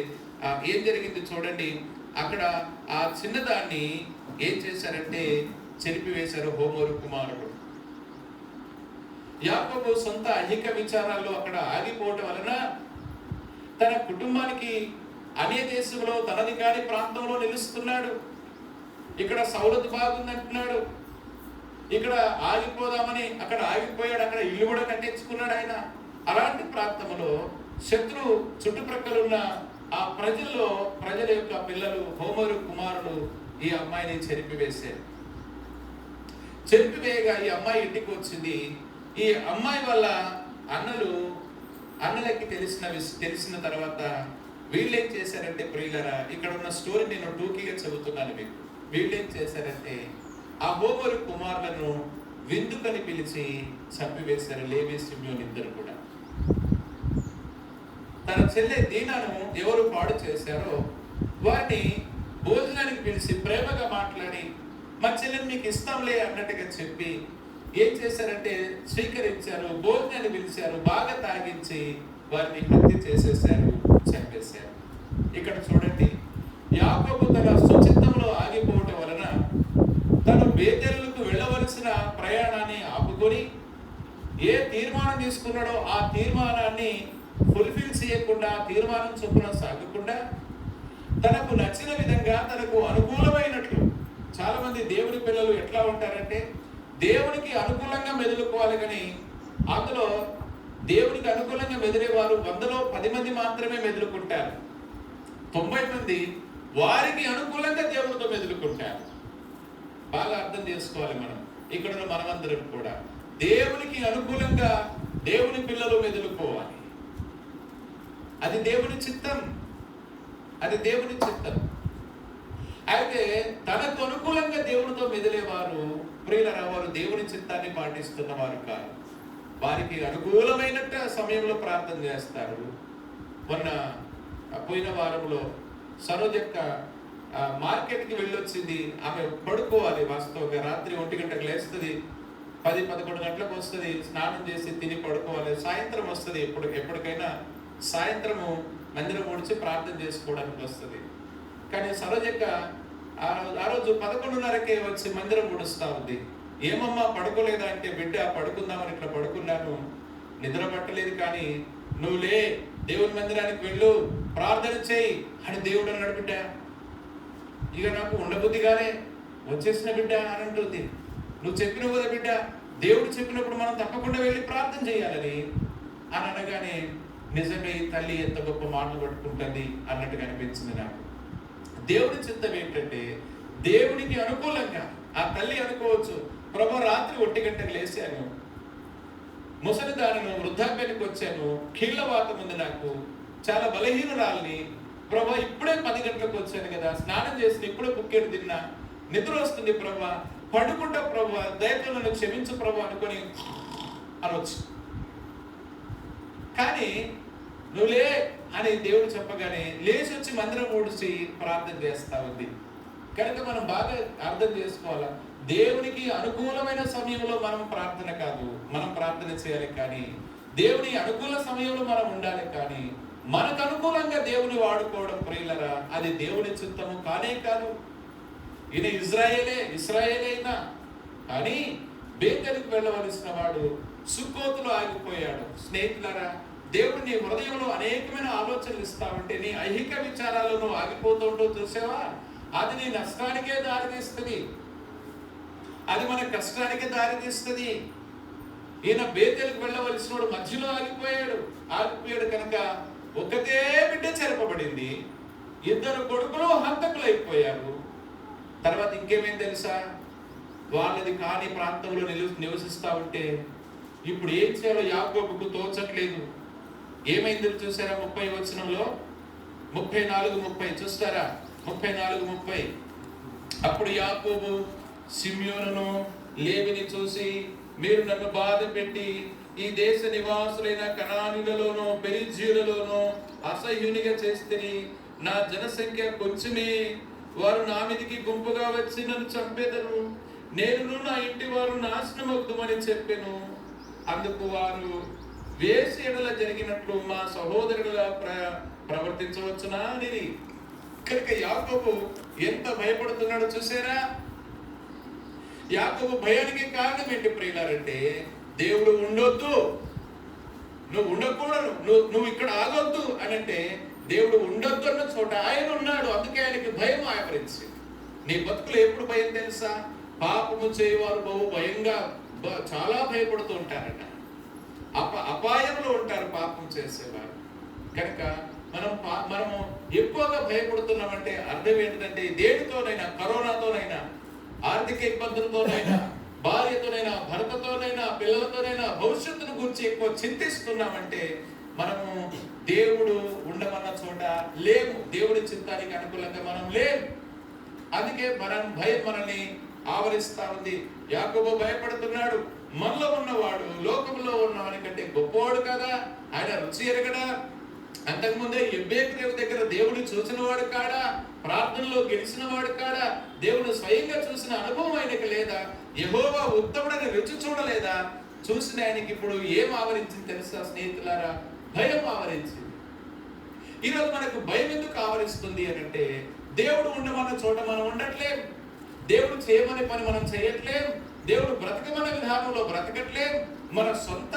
ఏం జరిగింది చూడండి. అక్కడ ఆ చిన్నదాన్ని ఏం చేశారంటే చెరిపివేశారు హోమోరు కుమారుడు. యాకోబు సొంత అధిక విచారాల్లో అక్కడ ఆగిపోవటం వలన తన కుటుంబానికి అనే దేశంలో తనది కాని ప్రాంతంలో నిలుస్తున్నాడు. ఇక్కడ సౌలత్ బాగుందంటున్నాడు, ఇక్కడ ఆగిపోదామని అక్కడ ఆగిపోయాడు. అక్కడ ఇల్లు కూడా కట్టించుకున్నాడు ఆయన. అలాంటి ప్రాంతంలో శత్రువు చుట్టుప్రక్కల ఉన్న ఆ ప్రజల యొక్క పిల్లలు హోమరు కుమారులు ఈ అమ్మాయిని చెరిపివేశారు. చెరిపివేయగా ఈ అమ్మాయి ఇంటికి వచ్చింది. ఈ అమ్మాయి వల్ల అన్నలకి తెలిసిన తర్వాత వీళ్ళేం చేశారంటే ప్రియులరా, ఇక్కడ ఉన్న స్టోరీ నేను టూకీగా చెబుతున్నాను మీకు. వీళ్ళేం చేశారంటే ఆ హోమరు కుమారులను విందుకని పిలిచి చంపివేశారు. లేవి సిమ్యోను ఇద్దరు కూడా. తన చెల్లె దీనాను ఎవరు పాడు చేశారో వారిని భోజనానికి పిలిచి ప్రేమగా మాట్లాడి మా చెల్లెని మీకు ఇస్తాంలే అన్నట్టుగా చెప్పి ఏం చేశారంటే స్వీకరించారు, భోజనాన్ని పిలిచారు, బాగా తాగించి వారిని హత్య చేసేశారు, చంపేశారు. ఇక్కడ చూడండి, యాకోబు తన సుచిత్తంలో ఆగిపోవటం వలన తను బేతేలుకు వెళ్ళవలసిన ప్రయాణాన్ని ఆపుకొని ఏ తీర్మానం తీసుకున్నాడో ఆ తీర్మానాన్ని ఫుల్ఫిల్ చేయకుండా, తీర్మానం చొప్పున సాగకుండా తనకు నచ్చిన విధంగా తనకు అనుకూలమైనట్లు. చాలా మంది దేవుని పిల్లలు ఎట్లా ఉంటారంటే దేవునికి అనుకూలంగా మెదులుకోవాలి, కానీ అందులో దేవునికి అనుకూలంగా మెదిలేవారు 100లో 10 మంది మాత్రమే మెదులుకుంటారు. 90 మంది వారికి అనుకూలంగా దేవునితో మెదులుకుంటారు. బాగా అర్థం చేసుకోవాలి. ఇక్కడ మనమందరం కూడా దేవునికి అనుకూలంగా దేవుని పిల్లలు మెదులుకోవాలి. అది దేవుని చిత్తం. అయితే తనకు అనుకూలంగా దేవునితో మెదిలేవారు ప్రియులరా, వారు దేవుని చిత్తాన్ని పాటిస్తున్నవారు కాదు. వారికి అనుకూలమైనట్టు సమయంలో ప్రార్థన చేస్తారు. పోయిన వారంలో సరోజక్క మార్కెట్కి వెళ్ళొచ్చింది. ఆమె పడుకోవాలి. వాస్తవంగా రాత్రి 1 గంటకు లేస్తుంది, 10-11 గంటలకు వస్తుంది, స్నానం చేసి తిని పడుకోవాలి. సాయంత్రం వస్తుంది. ఎప్పటికైనా సాయంత్రము మందిరం ముడిచి ప్రార్థన చేసుకోవడానికి వస్తుంది. కానీ సరోజక్క ఆ రోజు 11:30కే వచ్చి మందిరం ముడుస్తూ ఉంది. ఏమమ్మా పడుకోలేదా అంటే, బిడ్డ పడుకుందామని ఇట్లా పడుకున్నాను, నిద్ర పట్టలేదు, కానీ నువ్వు లే, దేవుని మందిరానికి వెళ్ళు, ప్రార్థన చేయి అని దేవుడు అన్నాడు. బిడ్డ ఇక నాకు ఉండబుద్ధిగానే వచ్చేసిన బిడ్డ అని అంటుంది. నువ్వు చెప్పినవు కదా బిడ్డ, దేవుడు చెప్పినప్పుడు మనం తప్పకుండా వెళ్ళి ప్రార్థన చేయాలని అని అనగానే నిజమే తల్లి ఎంత గొప్ప మాటలు పట్టుకుంటుంది అన్నట్టుగా అనిపించింది నాకు. దేవుడి చిత్తం ఏంటంటే దేవునికి అనుకూలంగా ఆ తల్లి అనుకోవచ్చు, ప్రభు రాత్రి 1 గంటకు లేచాను, ముసలిదానను, వృద్ధాప్యానికి వచ్చాను, కీళ్ళవాతం ఉంది, నాకు చాలా బలహీనురాల్ని, ప్రభు ఇప్పుడే 10 గంటలకు వచ్చాను కదా, స్నానం చేసి ఇప్పుడే బుక్కెడు తిన్నా, నిద్ర వస్తుంది ప్రభు, పడుకుంటా ప్రభు, దయతో నన్ను క్షమించు ప్రభు అనుకొని అనొచ్చు. కానీ నువ్వులే అని దేవుడు చెప్పగానే లేచి వచ్చి మందిరం ఊడిచి ప్రార్థన చేస్తా ఉంది. కనుక మనం బాగా అర్థం చేసుకోవాలా, దేవునికి అనుకూలమైన సమయంలో మనం ప్రార్థన కాదు, మనం ప్రార్థన చేయాలి. కానీ దేవుని అనుకూల సమయంలో మనం ఉండాలి. కానీ మనకు అనుకూలంగా దేవుని వాడుకోవడం ప్రియులరా, అది దేవుని చిత్తము కానే కాదు. ఈయన ఇశ్రాయేలే అయినా కానీ బేతేలుకు వెళ్ళవలసిన వాడు సుక్కోతులో ఆగిపోయాడు. స్నేహితులారా, దేవుడు నీ హృదయంలో అనేకమైన ఆలోచనలు ఇస్తావంటే నీ ఐహిక విచారాలను ఆగిపోతుంటూ చూసావా, అది నీ నష్టానికే దారితీస్తుంది, అది మన కష్టానికే దారితీస్తుంది. ఈయన బేతేలుకు వెళ్ళవలసిన వాడు మధ్యలో ఆగిపోయాడు కనుక ఒకటే బిడ్డ చెరపబడింది, 2 కొడుకులు హంతకులు అయిపోయారు. తర్వాత ఇంకేమైంది తెలుసా, వాళ్ళది కాని ప్రాంతంలో నివసిస్తా ఉంటే ఇప్పుడు ఏం చేయాలో యాకోబుకు తోచట్లేదు. ఏమైందో చూసారా 30 వచనంలో, 34:30 చూస్తారా, 34:30. అప్పుడు యాకోబు సిమ్యోనును లేవిని చూసి, మీరు నన్ను బాధ పెట్టి ఈ దేశ నివాసులైన కనానీయులలోనూ పెరిజ్జీయులలోనూ అసహ్యునిగా చేస్తేని, నా జనసంఖ్య కొంచెమే, వారు నా మీదికి గుంపుగా వచ్చి నన్ను చంపేదరు, నేను నా ఇంటి వారు నాశనమవుతామని చెప్పాను. అందుకు వారు వేసి ఎడల జరిగినట్లు మా సహోదరుడుగా ప్రవర్తించవచ్చునా అనేది. కనుక యాకోబు ఎంత భయపడుతున్నాడో చూసారా? యాకోబు భయానికి కారణం ఏంటి ప్రియులారంటే, దేవుడు ఉండొద్దు, నువ్వు ఉండకూడదు, నువ్వు ఇక్కడ ఆగొద్దు అని అంటే, దేవుడు ఉండొద్దు అన్న చోట ఆయన ఉన్నాడు. అందుకే ఆయనకి భయం ఆవరించి. నీ బతుకులు ఎప్పుడు భయం తెలుసా? పాపము చేయవారు బహు భయంగా చాలా భయపడుతూ ఉంటారట. అపాయంలో ఉంటారు పాపం చేసేవారు. కనుక మనము ఎక్కువగా భయపడుతున్నామంటే అర్థం ఏంటంటే, దేనితోనైనా, కరోనాతోనైనా, ఆర్థిక ఇబ్బందులతోనైనా, భార్యతోనైనా, భర్తతోనైనా, పిల్లలతోనైనా భవిష్యత్తును గురించి ఎక్కువ చింతిస్తున్నామంటే మనము దేవుడు ఉండమన్న చోట లేము, దేవుడి చిత్తానికి అనుకూలంగా మనం లేము. అందుకే భయం మనల్ని ఆవరిస్తా ఉంది. యాకోబు భయపడుతున్నాడు. మనలో ఉన్నవాడు లోకంలో ఉన్నవాని కంటే గొప్పవాడు కదా, ఆయన రుచి ఎరగడా? అంతకుముందే ఎబ్బేకు దగ్గర దేవుడు చూసిన వాడు కాడా? ప్రార్థనలో గెలిచిన వాడు కాడా? దేవుడు స్వయంగా చూసిన అనుభవం ఆయనకి లేదా? యెహోవా ఉత్తముడని రుచి చూడలేదా? చూసిన ఆయనకి ఇప్పుడు ఏం ఆవరించింది తెలుసా స్నేహితులారా? భయం ఆవరించింది. ఈరోజు మనకు భయం ఎందుకు ఆవరిస్తుంది అని అంటే, దేవుడు ఉండమన్న చోట మనం ఉండట్లేం, దేవుడు చేయమనే పని మనం చేయట్లేం, దేవుడు బ్రతకమనే విధానంలో బ్రతకట్లేం. మన సొంత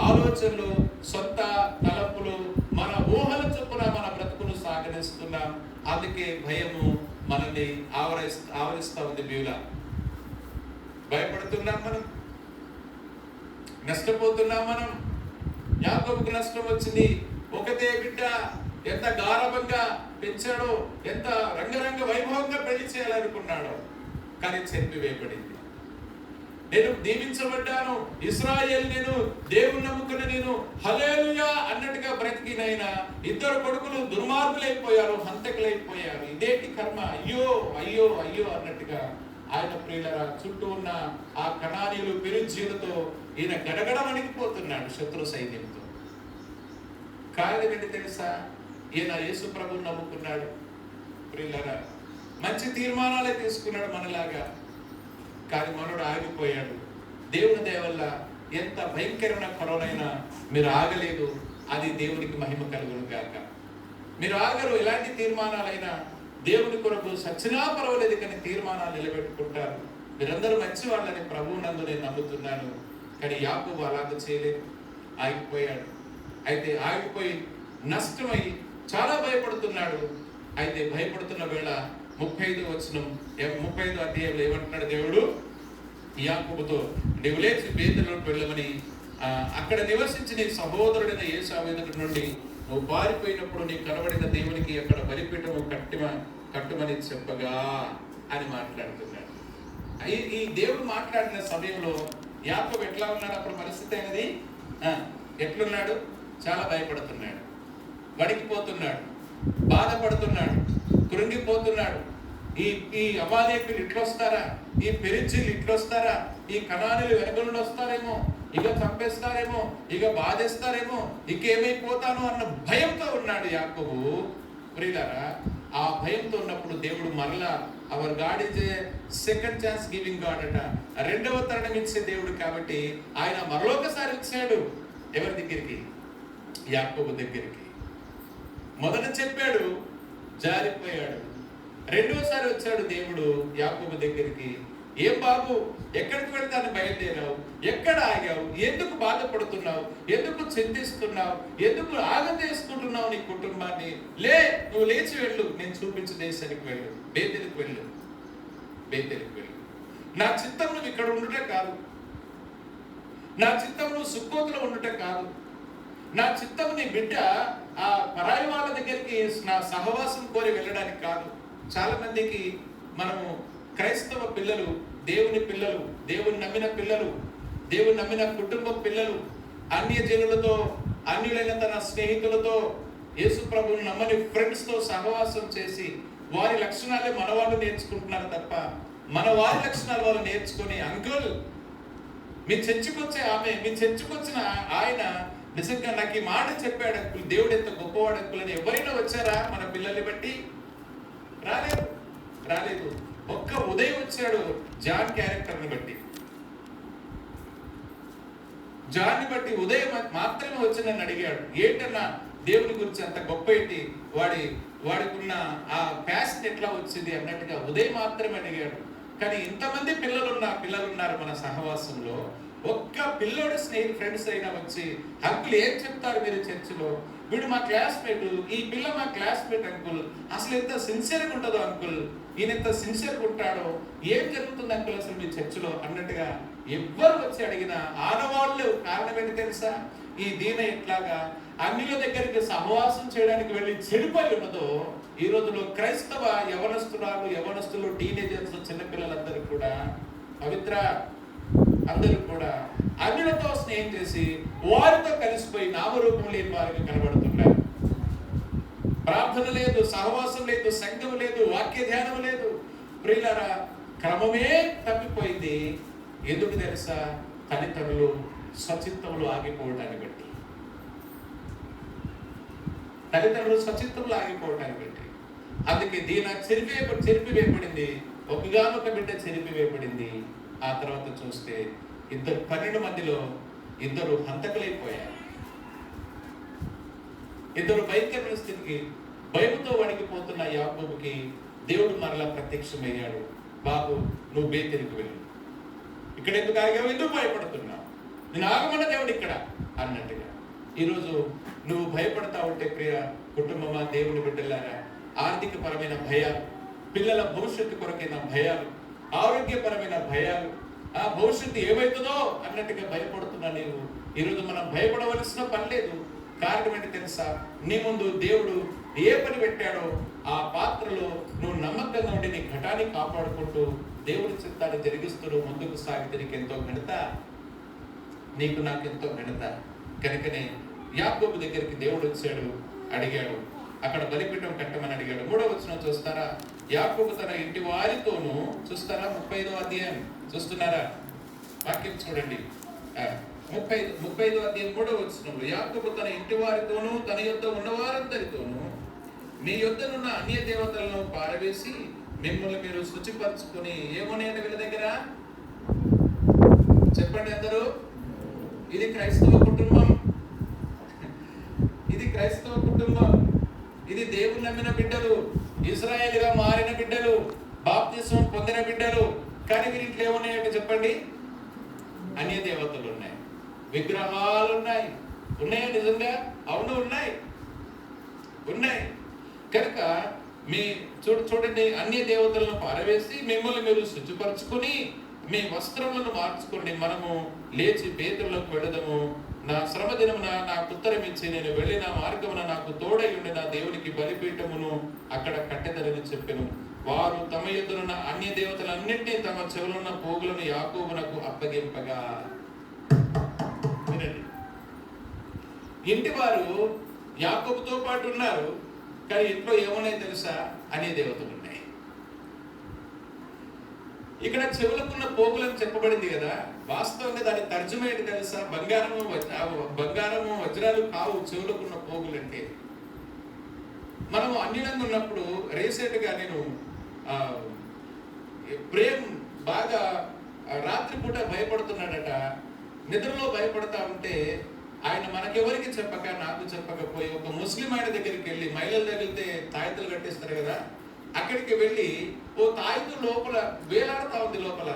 ఆలోచనలు, సొంత తలంపులు, మన ఊహల చొప్పున మన బ్రతుకును సాగనిస్తున్నాం. అందుకే భయము మనల్ని ఆవరిస్తా ఉంది. బ్యూలా భయపడుతున్నాం, మనం నష్టపోతున్నాం. మనం యాకోబుకు నష్టం వచ్చింది. ఒకటే బిడ్డ ఎంత గారభంగా పెంచాడో, ఎంత రంగరంగ వైభవంగా పెళ్లి చేయాలనుకున్నాడో, కానీ చంపివేయబడింది. నేను దీవించబడ్డాను, ఇశ్రాయేల్ నేను దేవుని నమ్ముకున్న నేను హల్లెలూయా అన్నట్టుగా బ్రతికినైనా ఇద్దరు కొడుకులు దుర్మార్గులైపోయారు, హంతకులైపోయారు. ఇదేంటి కర్మ, అయ్యో అయ్యో అయ్యో అన్నట్టుగా ఆయన ప్రియులరా చుట్టూ ఉన్న ఆ కణానీయులు పెరుజీలతో ఈయన గడగడ వణికిపోతున్నాడు శత్రు సైన్యంతో. కారణం ఏంటి తెలుసా? ఈయన యేసు ప్రభువుని నమ్ముకున్నాడు. ప్రియులరా మంచి తీర్మానాలే తీసుకున్నాడు మనలాగా, కానీ మనోడు ఆగిపోయాడు. దేవుని దయ వల్ల ఎంత భయంకరమైన కరోనైనా మీరు ఆగలేదు. అది దేవునికి మహిమ కలుగును గాక. మీరు ఆగరు. ఎలాంటి తీర్మానాలైనా దేవుని కొరకు సచ్చినా పర్వాలేదు కానీ తీర్మానాలు నిలబెట్టుకుంటారు. మీరందరూ మంచి వాళ్ళని ప్రభువునందు నేను నమ్ముతున్నాను. కానీ యాకోబు అలాగ చేయలేదు, ఆగిపోయాడు. అయితే ఆగిపోయి నష్టమై చాలా భయపడుతున్నాడు. అయితే భయపడుతున్న వేళ 35 అధ్యాయంలో ఏమంటున్నాడు దేవుడు యాకోబుతో, నీవు లేచి బేతేలుకు వెళ్ళమని, అక్కడ నివసించి నీ సహోదరుడైన ఏశావు ఎదుట నుండి నువ్వు పారిపోయినప్పుడు నీ కనబడిన దేవునికి అక్కడ బలిపీఠము కట్టుమని చెప్పగా అని మాట్లాడుతున్నాడు. ఈ దేవుడు మాట్లాడిన సమయంలో యాకోబు ఎట్లా ఉన్నాడు? అప్పుడు పరిస్థితి అనేది ఎట్లున్నాడు? చాలా భయపడుతున్నాడు, వణికిపోతున్నాడు, బాధపడుతున్నాడు, కృంగిపోతున్నాడు. ఈ అమాలేకులు ఇట్లొస్తారా? ఈ పెరిజీలు ఇట్లొస్తారా? ఈ కణానులు వెనక నుండి వస్తారేమో, ఇక చంపేస్తారేమో, ఇక బాధేస్తారేమో, ఇకేమైపోతాను అన్న భయంతో ఉన్నాడు యాకోబు. ప్రియులారా ఆ భయంతో ఉన్నప్పుడు దేవుడు మరలా hour God is a second chance giving God అట. రెండవ తరుణం ఇచ్చే దేవుడు కాబట్టి ఆయన మరొకసారి ఇచ్చాడు. ఎవరి దగ్గరికి? యాకోబు దగ్గరికి. మొదట చెప్పాడు, జారిపోయాడు. రెండోసారి వచ్చాడు దేవుడు యాకోబు దగ్గరికి. ఏం బాబు, ఎక్కడికి వెళ్తాను బయలుదేరావు? ఎక్కడ ఆగావు? ఎందుకు బాధపడుతున్నావు? ఎందుకు చింతిస్తున్నావు? ఎందుకు ఆగదేసుకుంటున్నావు నీ కుటుంబాన్ని? నువ్వు లేచి వెళ్ళు, నేను చూపించే దేశానికి వెళ్ళు, బేతేలుకు వెళ్ళు, బేతేలుకు వెళ్ళు. నా చిత్తం నువ్వు ఇక్కడ ఉండుట కాదు, నా చిత్తం నువ్వు సుక్కోతులో ఉండుట కాదు, నా చిత్తం నీ బిడ్డ ఆ పరాయి వాళ్ళ దగ్గరికి నా సహవాసం కోరి వెళ్ళడానికి కాదు. చాలా మందికి మనము క్రైస్తవ పిల్లలు, దేవుని పిల్లలు, దేవుని నమ్మిన పిల్లలు, దేవుని నమ్మిన కుటుంబం పిల్లలు అన్యజనులతో, అన్యులైన తన స్నేహితులతో, యేసు ప్రభువుని నమ్మని ఫ్రెండ్స్తో సహవాసం చేసి వారి లక్షణాలే మన వాళ్ళు నేర్చుకుంటున్నారు తప్ప మన వారి లక్షణాలు వాళ్ళు నేర్చుకొని, అంకుల్ మీ చర్చికొచ్చే ఆమె, మీ చర్చికొచ్చిన ఆయన నిజంగా నాకు ఈ మాట చెప్పాడు అంకుల్, దేవుడు ఎంత గొప్పవాడు అంకుల్ అని ఎవరైనా వచ్చారా మన పిల్లల్ని బట్టి? రాలేదు. ఒక్క ఉదయం వచ్చాడు జాన్ క్యారెక్టర్ని బట్టి. జాన్ని బట్టి ఉదయం మాత్రమే వచ్చి నన్ను అడిగాడు, ఏంటన్నా దేవుని గురించి అంత గొప్ప ఏంటి, వాడికున్న ఆ ప్యాషన్ ఎట్లా వచ్చింది అన్నట్టుగా ఉదయం మాత్రమే అడిగాడు. కానీ ఇంతమంది పిల్లలున్నారు మన సహవాసంలో, ఒక్క పిల్లోడు ఫ్రెండ్స్ అయినా వచ్చి అంకుల్ ఏం చెప్తారు మీరు చర్చిలో, వీడు మా క్లాస్మేట్, ఈ పిల్ల మా క్లాస్మేట్ అంకుల్, అసలు ఎంత సిన్సియర్గా ఉంటుందో అంకుల్, ఈయన ఎంత సిన్సియర్గా ఉంటాడో, ఏం జరుగుతుంది అంకుల్ అసలు మీ చర్చిలో అన్నట్టుగా ఎవ్వరు వచ్చి అడిగిన ఆడవాళ్ళు కారణం ఏంటి తెలుసా? ఈ దీన ఎట్లాగా అన్యుల దగ్గరికి సహవాసం చేయడానికి వెళ్ళి చెడిపోయి ఉన్నదో, ఈ రోజులో క్రైస్తవ యవనస్తులు, టీనేజర్స్, చిన్నపిల్లలందరూ కూడా పవిత్ర అందరూ కూడా అన్యులతో స్నేహం చేసి వారితో కలిసిపోయి నామరూపం లేని వారికి కనబడుతున్నారు. ప్రార్థన లేదు, సహవాసం లేదు, సంఘం లేదు, వాక్య ధ్యానం లేదు. ప్రియులారా, క్రమమే తప్పిపోయింది. ఎందుకు తెలుసా? తల్లిదండ్రులు స్వచిత్తంలో ఆగిపోవటాన్ని బట్టి. అందుకే దీన చెరిపివేయబడింది. ఒకగానొక బిడ్డ చెరిపివేయబడింది. ఆ తర్వాత చూస్తే 12 మందిలో 2 హంతకులైపోయారు. 2 భయంకరమైన స్థితికి భయంతో వణికిపోతున్న యాకోబుకి దేవుడు మరలా ప్రత్యక్షమయ్యాడు. బాబు, నువ్వు బేతేలుకు వెళ్ళు. ఇక్కడ ఎందుకు ఆగావు? ఎందుకు భయపడుతున్నావు? నేను ఆగమన్న దేవుడు ఇక్కడ అన్నట్టుగా. ఈరోజు నువ్వు భయపడతా ఉంటే ప్రియ కుటుంబమా, దేవుని బిడ్డలారా, ఆర్థిక పరమైన భయాలు, పిల్లల భవిష్యత్తు కొరకైన భయాలు, ఆరోగ్యపరమైన భయాలు, ఆ భవిష్యత్తు ఏమవుతుందో అన్నట్టుగా భయపడుతున్నా నీవు. ఈరోజు మనం భయపడవలసిన పని లేదు. కారణం ఏంటి తెలుసా? నీ ముందు దేవుడు ఏ పని పెట్టాడో ఆ పాత్రలో నువ్వు నమ్మకంగా ఉండి నీ ఘటాన్ని కాపాడుకుంటూ దేవుడి చిత్తాన్ని జరిగిస్తూ ముందుకు సాగితే నీకు ఎంతో ఘనత, నీకు నాకు ఎంతో ఘనత. కనుకనే యాకోబు దగ్గరికి దేవుడు వచ్చాడు, అడిగాడు, అక్కడ బలిపీఠం కట్టమని అడిగాడు. 3వ వచనం చూస్తారా? యాకోబు తన ఇంటి వారితోనూ, చూస్తారా 35వ అధ్యాయం చూస్తున్నారా? వాక్యం చూడండి. 35వ అధ్యాయం 3వ వచనంలో, యాకోబు తన ఇంటి వారితోనూ తన యొద్ద ఉన్నవారందరితోనూ మీ యొద్దనున్న అన్య దేవతలను పారవేసి మిమ్మల్ని మీరు శుచిపరచుకొని, ఏమోనేది వీళ్ళ దగ్గర చెప్పండి అందరూ. ఇది క్రైస్తవ కుటుంబం, ఇది దేవుని నమ్మిన బిడ్డలు, ఇజ్రాయేలుగా మారిన బిడ్డలు, బాప్తిస్మం పొందిన బిడ్డలు. కానీ వీరింట్లో ఏమున్నాయంటే చెప్పండి? అన్య దేవతలు ఉన్నాయి, విగ్రహాలు ఉన్నాయి. ఉన్నాయా నిజంగా? అవును, ఉన్నాయి. కనుక మీ చూడండి, అన్య దేవతలను పారవేసి మిమ్మల్ని మీరు శుచిపరచుకుని మీ వస్త్రములను మార్చుకోండి. మనము లేచి బేతులకు వెళదము. నా శ్రమ దినమున నాకు ఉత్తరం ఇచ్చి నేను వెళ్ళిన మార్గమున నాకు తోడై ఉండి నా దేవునికి బలిపీఠమును అక్కడ కట్టెదరని చెప్పెను. వారు తమ ఎదురున్న అన్య దేవతలన్నింటినీ తమ చెవులున్న పోగులను యాకోబునకు అప్పగింపగా. వినండి, ఇంటి వారు యాకోబుతో పాటు ఉన్నారు, కానీ ఇంట్లో ఏమున్నాయి తెలుసా? అన్య దేవతలు ఉన్నాయి. ఇక్కడ చెవులకున్న పోగులను చెప్పబడింది కదా, వాస్తవంగా దాని తర్జుమ ఏంటి తెలుసా? బంగారము వజ్రాలు కావు చెవులకున్న పోగులు అంటే. మనము అన్యులంగా ఉన్నప్పుడు రీసెంట్గా నేను ప్రేమ్ బాగా రాత్రిపూట భయపడుతున్నాడట. నిద్రలో భయపడతా ఉంటే ఆయన మనకెవరికి చెప్పక, నాకు చెప్పకపోయి ఒక ముస్లిం ఆయన దగ్గరికి వెళ్ళి, మహిళల దగ్గరికి తాయితులు కట్టిస్తారు కదా, అక్కడికి వెళ్ళి ఓ తాయితు లోపల వేలాడుతా ఉంది, లోపల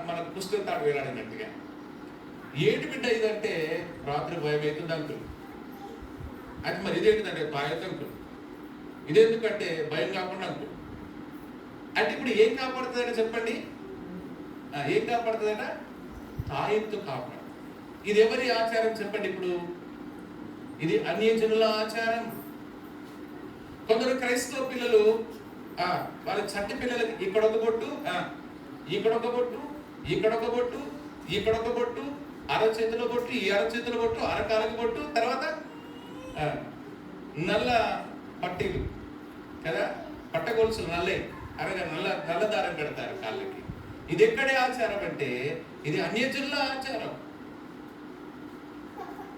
మనకు పుస్తకం తాడు వేలాడినట్టుగా. ఏంటి బిడ్డ ఇదంటే, రాత్రి భయం అవుతుంది అంకుల్. అది మరి ఇదేంటిదంటే తాయితు అంకుల్. ఇదెందుకంటే భయం కాకుండా అంకుల్. అంటే ఇప్పుడు ఏం కాపాడుతుందట చెప్పండి? ఏం కాపాడుతుందట? తాయిత్తు కాపాడు. ఇది ఎవరి ఆచారం చెప్పండి? ఇప్పుడు ఇది అన్యజనుల ఆచారం. కొందరు క్రైస్తవ పిల్లలు వాళ్ళ చట్టి పిల్లలకి ఇక్కడొక బొట్టు, ఇక్కడొక బొట్టు, ఇక్కడొక బొట్టు, ఇక్కడొక బొట్టు, అరచేతిలో బొట్టు, ఈ అరచేతిలో బొట్టు, అరకాలకి బొట్టు, తర్వాత నల్ల పట్టీలు కదా, పట్టగొలుసులు నల్లే, అనగా నల్ల దారం కడతారు కాళ్ళకి. ఇది ఎక్కడే ఆచారం అంటే ఇది అన్యజనుల ఆచారం.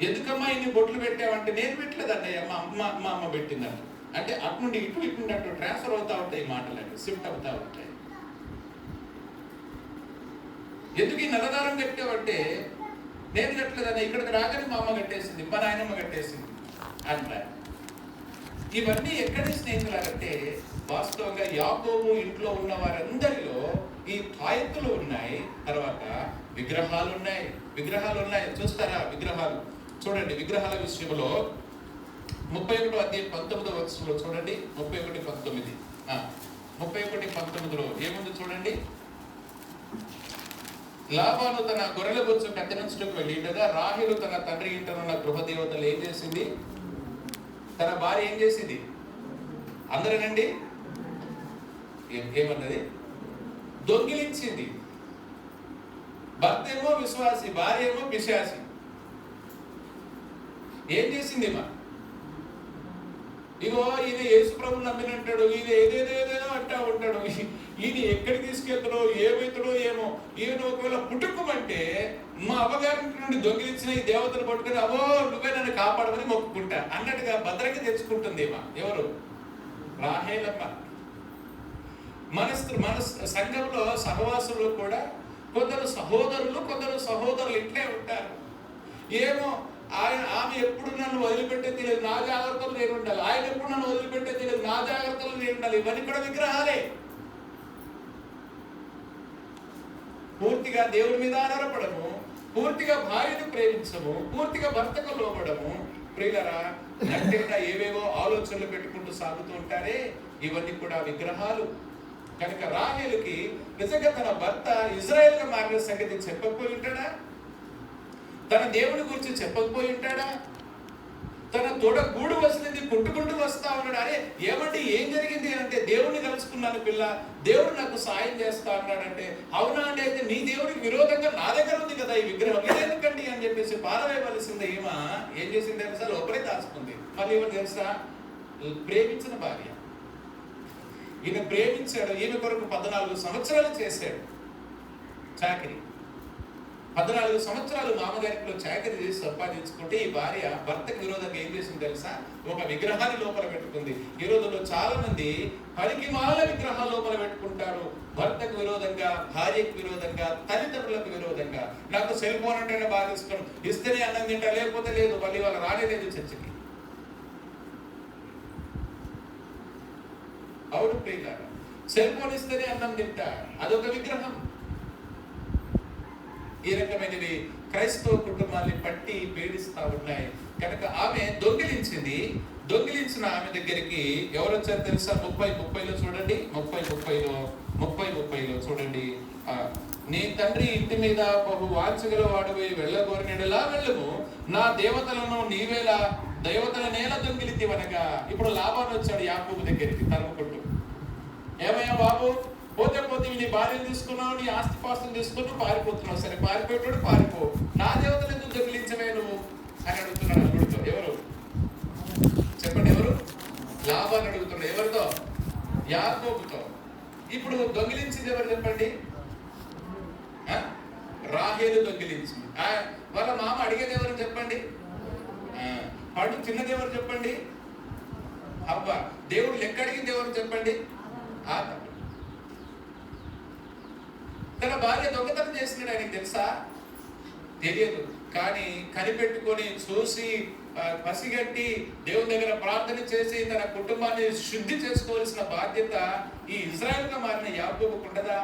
ఎందుకమ్మా ఇన్ని బొట్లు పెట్టావంటే, నేను పెట్టలేదు అన్నయ్య, మా అమ్మ పెట్టిందంట. అంటే అటు నుండి ఇటు నుండి అటు ట్రాన్స్ఫర్ అవుతా ఉంటాయి మాటలు, అంటే షిఫ్ట్ అవుతా ఉంటాయి. ఎందుకు ఈ నల్లదారం కట్టావంటే నేను కట్టలేదన్న, ఇక్కడికి రాగానే మా అమ్మ కట్టేసింది, మా నాయనమ్మ కట్టేసింది అట్లా. ఇవన్నీ ఎక్కడి స్నేహితులాగంటే వాస్తవంగా యాకోబు ఇంట్లో ఉన్న వారందరిలో ఈ తాయెత్తులు ఉన్నాయి, తర్వాత విగ్రహాలు ఉన్నాయి. చూస్తారా విగ్రహాలు? చూడండి, విగ్రహాల విషయంలో 31వ అధ్యాయం 19వ వచనంలో చూడండి. 31:19లో ఏముంది చూడండి. లాబాను తన గొర్రెల బొచ్చు కత్తిరించుటకు వెళ్ళిండగా రాహేలు తన తండ్రి ఇంటనున్న గృహదేవతలు ఏం చేసింది? తన భార్య ఏం చేసింది? అందరేనండి ఏమన్నది? దొంగిలించింది. భర్త ఏమో విశ్వాసి, భార్య ఏమో పిశాసి. ఏం చేసింది? ఇగో ఈయన యేసు ప్రభువు నమ్మినంటాడు, ఈయన ఏదేదేదో అంటా ఉంటాడు, ఈయన ఎక్కడికి తీసుకెళ్తాడో ఏమైతాడో ఏమో, ఈయన ఒకవేళ పుట్టుకోమంటే మా అవ్వగారి నుండి దొంగిలించిన ఈ దేవతను పట్టుకుని అవో నువ్వే నన్ను కాపాడమని మొక్కుకుంటా అన్నట్టుగా భద్రంగా తెచ్చుకుంటుంది. ఎవరు? రాహేలమ్మ. మన సంఘంలో సహవాసుల్లో కూడా కొందరు సహోదరులు ఇట్లే ఉంటారు. ఏమో ఆమె ఎప్పుడు నన్ను వదిలిపెట్టే తెలియదు, నా జాగ్రత్తలు నేను ఉండాలి. ఆయన ఎప్పుడు నన్ను వదిలిపెట్టే తెలియదు, నా జాగ్రత్తలు నేను ఉండాలి. ఇవన్నీ కూడా విగ్రహాలే. పూర్తిగా దేవుడి మీద ఆధారపడము, పూర్తిగా భార్యను ప్రేమించము, పూర్తిగా భర్తకు లోబడము. ప్రియులరా, గట్టిగా ఏవేవో ఆలోచనలు పెట్టుకుంటూ సాగుతూ ఉంటారే, ఇవన్నీ కూడా విగ్రహాలు. కనుక రాహేలుకి నిజంగా తన భర్త ఇజ్రాయెల్గా మారిన సంగతి చెప్పకపోయి ఉంటాడా? తన దేవుని గురించి చెప్పకపోయి ఉంటాడా? తన తోడ గూడు వస్తుంది, పుట్టుకుంటూ వస్తా ఉన్నాడు. అరే ఏమంటే ఏం జరిగింది అంటే, దేవుడిని కలుసుకున్నాను పిల్ల, దేవుడు నాకు సాయం చేస్తా అన్నాడంటే, అవునా అండి, అయితే నీ దేవుడికి విరోధంగా నా దగ్గర ఉంది కదా ఈ విగ్రహం, ఇదేందుకండి అని చెప్పేసి పారవేయవలసిందే. ఏం చేసింది తెలుసా? లోపలే దాచుకుంది. మళ్ళీ ఏమో తెలుసా? ప్రేమించిన భార్య. ఈయన ప్రేమించాడు, ఈమె కొరకు 14 సంవత్సరాలు చేశాడు చాకరీ. 14 సంవత్సరాలు మామగారిలో చాకరీ చేసి సంపాదించుకుంటే ఈ భార్య భర్తకు విరోధంగా ఏం చేసింది తెలుసా? ఒక విగ్రహాన్ని లోపల పెట్టుకుంది. ఈ రోజుల్లో చాలా మంది పనికి మాల విగ్రహాలు లోపల పెట్టుకుంటారు. భర్తకు విరోధంగా, భార్యకు విరోధంగా, తల్లిదండ్రులకు విరోధంగా. నాకు సెల్ ఫోన్ అంటేనే బాగా ఇష్టం, ఇస్తేనే అన్నం తింటా, లేకపోతే లేదు, మళ్ళీ వాళ్ళు రానేలేదు చర్చకి. అవును ప్రియులారా, సెల్ ఫోన్ ఇస్తేనే అన్నం తింటా, అదొక విగ్రహం. ఈ రకమైనవి క్రైస్తవ కుటుంబాన్ని పట్టి పీడిస్తా ఉన్నాయి. కనుక ఆమె దొంగిలించిన ఆమె దగ్గరికి ఎవరు వచ్చారు తెలుసా? 30:30లో చూడండి. 30:30లో చూడండి. నీ తండ్రి ఇంటి మీద బహు వాంఛగల వాడిపోయి వెళ్ళగోరినలా వెళ్ళము, నా దేవతలను నీవేలా దేవతలనేలా దొంగిలితివనగా. ఇప్పుడు లాబాను వచ్చాడు యాకోబు దగ్గరికి తరుముకుంటూ. ఏమయ్యా బాబు, పోతే నీ భార్యను తీసుకున్నావు, నీ ఆస్తిపాస్తులు తీసుకున్నావు, పారిపోతున్నావు. సరే పారిపోయేటోడు పారిపో, నా దేవతలు ఎందుకు దొంగిలించవే నువ్వు అని అడుగుతున్నాడు అల్లుడితో. ఎవరు చెప్పండి? ఎవరు? లాబాను అడుగుతున్నాడు. ఎవరితో? యాకోబుతో. ఇప్పుడు దొంగిలించింది ఎవరు చెప్పండి? రాహేలు దొంగిలించింది. వాళ్ళ మామ అడిగేది ఎవరు చెప్పండి? పడు చిన్నది ఎవరు చెప్పండి? అబ్బా. దేవుడు లెక్క అడిగింది ఎవరు చెప్పండి? తన భార్య దొంగతనం చేసినాడు ఆయనకి తెలుసా? తెలియదు. కానీ కనిపెట్టుకొని చూసి పసిగట్టి దేవుని దగ్గర ప్రార్థన చేసి తన కుటుంబాన్ని శుద్ధి చేసుకోవాల్సిన బాధ్యత ఈ ఇజ్రాయెల్గా మారిన యాకోబుకు ఉండదా?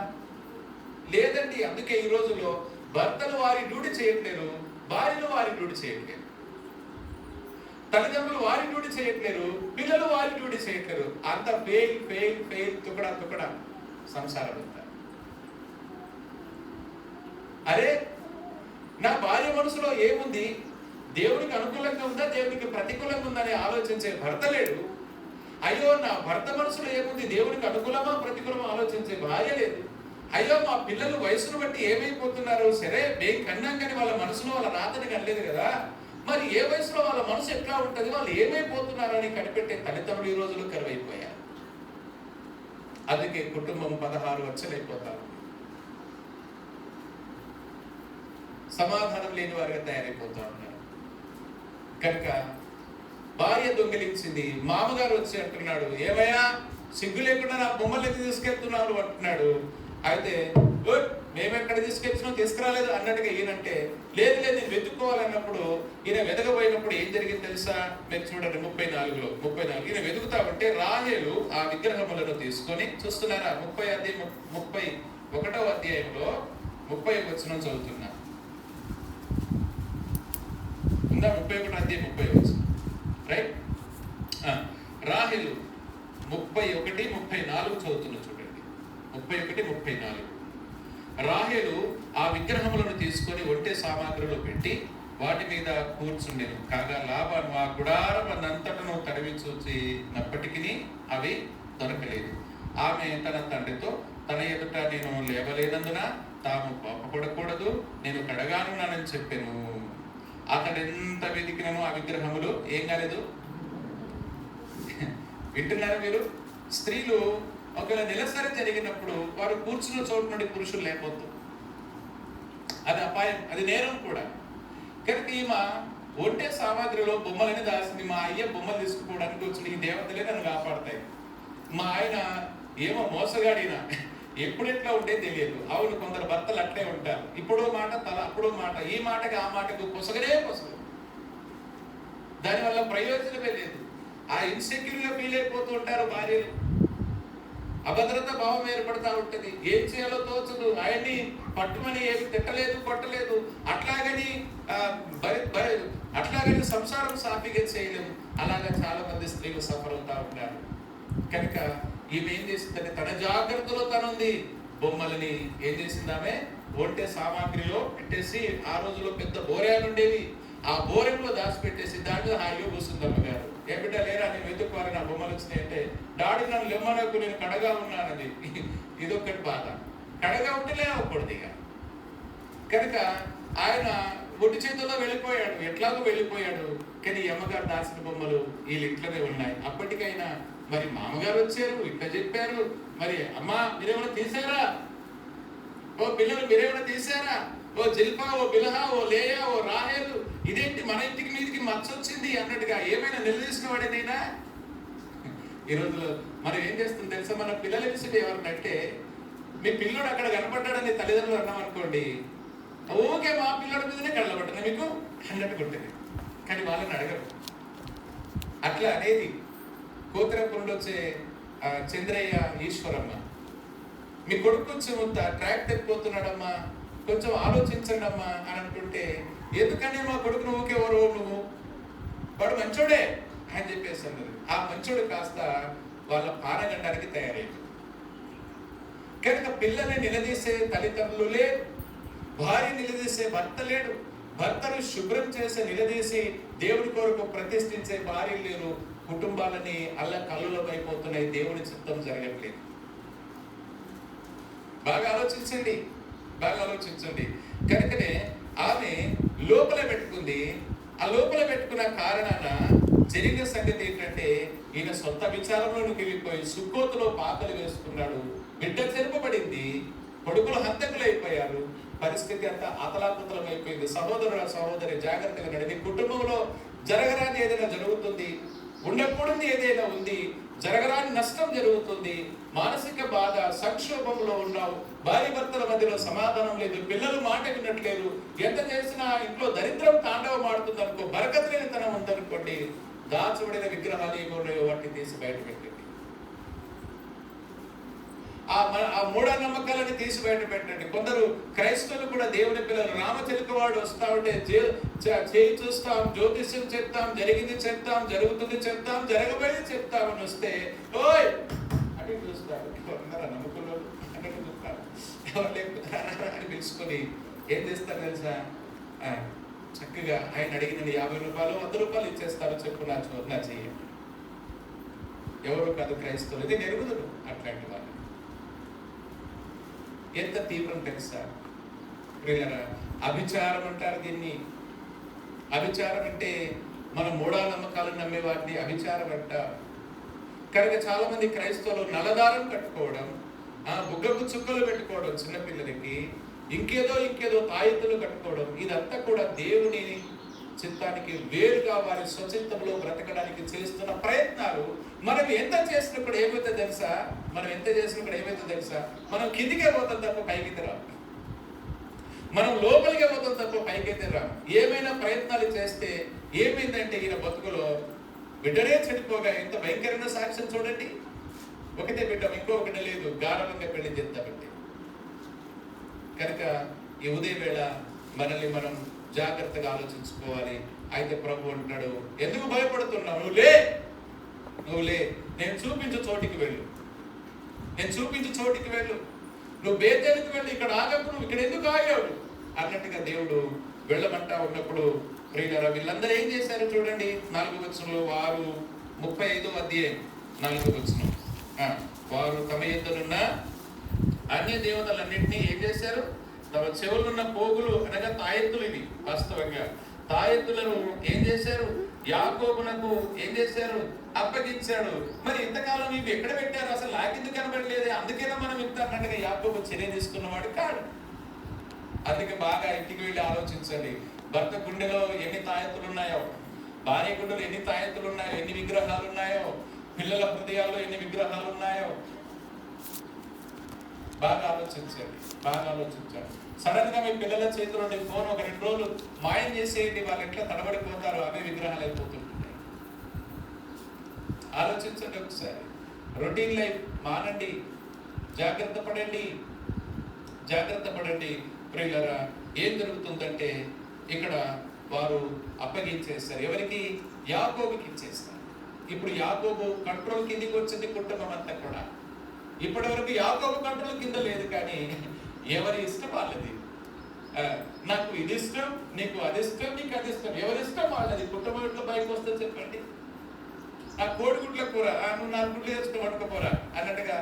లేదండి. అందుకే ఈ రోజుల్లో భర్తలు వారి డ్యూటీ చేయట్లేరు, భార్యలు వారి డ్యూటీ చేయట్లేరు, తల్లిదండ్రులు వారి డ్యూటీ చేయట్లేరు, పిల్లలు వారి డ్యూటీ చేయట్లేరు. అంత ఫెయిల్ తుకడా సంసారం అంతా. అరే నా భార్య మనసులో ఏముంది? దేవునికి అనుకూలంగా ఉందా, దేవునికి ప్రతికూలంగా ఉందని ఆలోచించే భర్త లేడు. అయ్యో నా భర్త మనసులో ఏముంది, దేవునికి అనుకూలమా ప్రతికూలమా ఆలోచించే భార్య లేదు. అయ్యో మా పిల్లలు వయసును బట్టి ఏమైపోతున్నారు, సరే మేము కన్నాం కానీ వాళ్ళ మనసులో వాళ్ళ రాతని కనలేదు కదా, మరి ఏ వయసులో వాళ్ళ మనసు ఎట్లా ఉంటుంది, వాళ్ళు ఏమైపోతున్నారు అని కనిపెట్టే తల్లిదండ్రులు ఈ రోజులు కరువైపోయారు. అందుకే కుటుంబం 16 వచ్చలైపోతారు, సమాధానం లేని వారిగా తయారైపోతా ఉన్నారు. కనుక భార్య దొంగిలించింది. మామగారు వచ్చి అంటున్నాడు, ఏమయ్యా సిగ్గు లేకుండా నా బొమ్మలు ఎత్తి తీసుకెళ్తున్నారు అంటున్నాడు. అయితే మేము ఎక్కడ తీసుకొచ్చినాం, తీసుకురాలేదు అన్నట్టుగా ఈయనంటే, లేదు లేదు నేను వెతుక్కోవాలన్నప్పుడు ఈయన వెతకబోయినప్పుడు ఏం జరిగింది తెలుసా? మీరు చూడండి 34 ఈయన వెతుకుతా ఉంటే రాహేలు ఆ విగ్రహములను తీసుకొని, చూస్తున్నారా 31వ అధ్యాయంలో 30వ వచనం చదువుతున్నా. ఉందా? 31వ అధ్యాయం 30వ వచనం, రైట్? రాహేలు 31, 34 చదువుతున్నా చూడండి. 31, 34. రాహేలు ఆ విగ్రహములను తీసుకొని ఒంటె సామాగ్రిలో పెట్టి వాటి మీద కూర్చుండెను. కాగా లాబాను ఆ గుడారమంతటను తడివి చూచినప్పటికీ అవి దొరకలేదు. ఆమె తన తండ్రితో, తన ఎదుట నేను లేవలేనందున తాము పాపపడకూడదు, నేను కడగానున్నానని చెప్పాను. అతడు ఎంత వెతికినను ఆ విగ్రహములు ఏం కాలేదు. వింటున్నారా మీరు? స్త్రీలు ఒకవేళ నెలసరి జరిగినప్పుడు వారు కూర్చున్న చోటు నుండి పురుషులు లేకపోతు, అది అపాయం, అది నేరం కూడా. కనుక ఈమె ఒంటె సామాగ్రిలో బొమ్మలని దాసింది. మా అయ్య బొమ్మలు తీసుకుపోవడానికి వచ్చిన ఈ దేవతలే నన్ను కాపాడతాయి. మా ఆయన ఏమో మోసగాడినా, ఎప్పుడెట్లా ఉంటే తెలియదు. అవును, కొందరు భర్తలు అట్లే ఉంటారు. ఇప్పుడో మాట తల, అప్పుడో మాట, ఈ మాటకి ఆ మాటకు పొసగనే పొసగదు. దానివల్ల ప్రయోజనమే లేదు. ఆ ఇన్సెక్యూర్గా ఫీల్ అయిపోతూ ఉంటారు భార్యలు. అభద్రత భావం ఏర్పడతా ఉంటుంది. ఏం చేయాలో తోచదు. ఆయన్ని పట్టుమని ఏమి తిట్టలేదు, కొట్టలేదు. అట్లాగని సంసారం సాఫీగా చేయలేము. అలాగా చాలా మంది స్త్రీలు సఫర్ అవుతా ఉంటారు. కనుక ఈమె ఏం చేసిందంటే తన జాగ్రత్తలో తనుంది. బొమ్మలని ఏం చేసింది ఆమె? ఒంటె సామాగ్రిలో పెట్టేసి, ఆ రోజులో పెద్ద బోరేలు ఉండేవి, ఆ బోరెంలో దాచిపెట్టేసి దాని మీద హాయిగా కూర్చుంది అమ్మగారు. ఏ బిడ్డ లేరా, నేను వెతుక్కోవాలి, నా బొమ్మలు వచ్చినాయంటే, డాడీ నన్ను లెమ్మనకు, నేను కడగా ఉన్నానది. ఇదొక్కటి బాధ. కడగా ఉంటే లేవకూడదు ఇక. కనుక ఆయన ఒంటి చేతుల్లో వెళ్ళిపోయాడు, ఎట్లాగో వెళ్ళిపోయాడు. కానీ అమ్మగారు దాచిన బొమ్మలు వీళ్ళ ఇంట్లోనే ఉన్నాయి. అప్పటికైనా మరి మామగారు వచ్చారు, ఇట్లా చెప్పారు, మరి అమ్మా మీరేమైనా తీసారా, ఓ పిల్లలు మీరేమైనా తీసారా, ఓ జిల్పా, ఓ బిలహా, ఓ లేయా, ఓ రాహేలు, ఇదేంటి మన ఇంటికి మీదికి మచ్చొచ్చింది అన్నట్టుగా ఏమైనా నిలదీసిన వాడేనైనా? ఈ రోజులో మనం ఏం చేస్తుంది తెలుసా? మన పిల్లల విషయం ఎవరినంటే, మీ పిల్లడు అక్కడ కనపడ్డాడని తల్లిదండ్రులు అన్నాం అనుకోండి, ఓకే మా పిల్లడి మీదనే కళ్ళబడ్డా మీకు అన్నట్టుకుంటుంది. కానీ వాళ్ళని అడగరు. అట్లా అనేది కోతిరపురంలో వచ్చే చంద్రయ్య, ఈశ్వరమ్మ, మీ కొడుకు కొంచెం ట్రాక్ తప్పిపోతున్నాడమ్మా, కొంచెం ఆలోచించండి అమ్మా అని అనుకుంటే, ఎందుకని మా కొడుకును ఊకే ఎవరు నువ్వు, వాడు మంచోడే అని చెప్పేసి అన్నది. ఆ మంచోడు కాస్త వాళ్ళ పానగండానికి తయారైంది. కనుక పిల్లల్ని నిలదీసే తల్లిదండ్రులు లేరు, భార్య నిలదీసే భర్త లేడు, భర్తను శుభ్రం చేసే నిలదీసి దేవుడి కొరకు ప్రతిష్ఠించే భార్యలు లేరు. కుటుంబాలని కల్లులమైపోతున్నాయి. దేవుని చిత్తం జరగట్లేదు. బాగా ఆలోచించండి, బాగా ఆలోచించండి. కనుకనే ఆమె లోపల పెట్టుకుంది. ఆ లోపల పెట్టుకున్న కారణాన జరిగిన సంగతి ఏంటంటే, ఈయన సొంత విచారంలోకి వెళ్ళిపోయి సుక్కోతులో పాకలు వేసుకున్నాడు. బిడ్డ చెరుపబడింది, కొడుకులు హంతకులు అయిపోయారు. పరిస్థితి అంతా అతలాకుతలం అయిపోయింది. సహోదరి జాగ్రత్తగా నడిపి, కుటుంబంలో జరగరాని ఏదైనా జరుగుతుంది, ఉండకూడదు ఏదైనా ఉంది, జరగరాని నష్టం జరుగుతుంది, మానసిక బాధ, సంక్షోభంలో ఉన్నావు, భార్య భర్తల మధ్యలో సమాధానం లేదు, పిల్లలు మాట వినట్లేదు, ఎంత చేసినా ఇంట్లో దరిద్రం తాండవం ఆడుతుంది అనుకో, బరకత్ లేనితనం ఉందనుకోండి, దాచబడిన విగ్రహాలు ఏమో వాటిని తీసి బయట పెట్టండి. ఆ మూఢనమ్మకాలని తీసి బయట పెట్టండి. కొందరు క్రైస్తవులు కూడా దేవుని పిల్లలు, రామచిలుకవాడు వస్తా ఉంటే చేయి చూస్తాం, జ్యోతిష్యం చెప్తాం, జరిగింది చెప్తాం, జరుగుతుంది చెప్తాం, జరగబోయేది చెప్తామని వస్తే ఓయ్ అని చూస్తారు. అందరూ నమ్మకంలో అన్నట్టు చూస్తారు. ఎవరు లేకపోతే అని పిలుచుకొని ఏం చేస్తారు తెలుసా? చక్కగా ఆయన అడిగిన 50 రూపాయలు 100 రూపాయలు ఇచ్చేస్తారు. చెప్పు నా చెయ్యి. ఎవరు కాదు క్రైస్తవులు, ఇది నెరుగుదురు అట్లాంటి వాళ్ళు. ఎంత తీవ్రం తెలుసా ప్రియులారా? అభిచారం అంటారు దీన్ని. అభిచారం అంటే మన మూఢనమ్మకాలను నమ్మే వాటిని అభిచారం అంటారు. కనుక చాలా మంది క్రైస్తవులు నల్లదారం కట్టుకోవడం, బుగ్గకు చుక్కలు పెట్టుకోవడం, చిన్నపిల్లలకి ఇంకేదో తాయెత్తులు కట్టుకోవడం, ఇదంతా కూడా దేవుని చిత్తానికి వేరుగా వారి స్వచిత్తంలో బ్రతకడానికి చేస్తున్న ప్రయత్నాలు మనం ఎంత చేసినప్పుడు ఏమైతే తెలుసా, మనం కిందికే పోతాం తప్ప పైకి రాము, మనం లోపలికే పోతాం తప్ప పైకైతే రాము. ఏమైనా ప్రయత్నాలు చేస్తే ఏమైందంటే ఈయన బతుకులో బిడ్డనే చనిపోగా ఎంత భయంకరమైన సాక్ష్యం చూడండి. ఒకటే బిడ్డ, ఇంకొకటి లేదు, గాఢంగా పెళ్లి చేస్తామంటే. కనుక ఈ ఉదయం వేళ మనల్ని మనం జాగ్రత్తగా ఆలోచించుకోవాలి. అయితే ప్రభు అంటున్నాడు, ఎందుకు భయపడుతున్నావు? నువ్వు లే, నేను చూపించు చోటికి వెళ్ళు, నువ్వు బేతేలుకు వెళ్ళు, ఇక్కడ ఆగకు, నువ్వు ఇక్కడ ఎందుకు ఆగావు అన్నట్టుగా దేవుడు వెళ్ళమంటా ఉన్నప్పుడు ప్రియులారా వీళ్ళందరూ ఏం చేశారు చూడండి. 4వ వచనంలో వారు 35వ అధ్యాయం 4వ వచనం, వారు తమ యుద్ధనున్న అన్య దేవతలన్నింటినీ ఏం చేశారు? తమ చెవులున్న పోగులు అనగా తాయెత్తులు, ఇవి వాస్తవంగా తాయెత్తులను ఏం చేశారు? యాకోబునకు ఏం చేశారు? అప్పగించాడు. మరి ఇంతకాలం ఇవి ఎక్కడ పెట్టారు? అసలు నాకెందుకు కనబడలేదు, అందుకేనా మనం ఇంత అన్నట్టుగా యాకోబు చర్య తీసుకున్నవాడు కాడు. అందుకే బాగా ఇంటికి వెళ్ళి ఆలోచించండి. భర్త గుండెలో ఎన్ని తాయెత్తులు ఉన్నాయో, భార్య గుండెలో ఎన్ని తాయెత్తులు ఉన్నాయో, ఎన్ని విగ్రహాలు ఉన్నాయో, పిల్లల హృదయాల్లో ఎన్ని విగ్రహాలు ఉన్నాయో బాగా ఆలోచించండి. సడన్ గా మీ పిల్లల చేతిలో ఫోన్ ఒక 2 రోజులు మాయం చేసేయండి, వాళ్ళు ఎట్లా తడబడిపోతారో అవే విగ్రహాలు అయిపోతుంటాయి. ఆలోచించండి ఒకసారి. రొటీన్ లైఫ్ మానండి, జాగ్రత్త పడండి. ప్రియులారా ఏం జరుగుతుందంటే ఇక్కడ వారు అప్పగించేస్తారు. ఎవరికి? యాకోబుకి ఇచ్చేస్తారు. ఇప్పుడు యాకోబు కంట్రోల్ కిందికి వచ్చింది కుటుంబం అంతా కూడా. ఇప్పటి వరకు యాకోబు కంట్రోల్ కింద లేదు, కానీ ఎవరి ఇష్టం వాళ్ళది. నాకు ఇది ఇష్టం, నీకు అది ఇష్టం, నీకు అది ఇష్టం, ఎవరి ఇష్టం వాళ్ళది. కుటుంబం ఎట్లా బయటకు వస్తే చెప్పండి. నాకు కోడిగుడ్ల కూర, నువ్వు 4 గుడ్లు తెచ్చుకో వండుకోపోరా అన్నట్టుగా.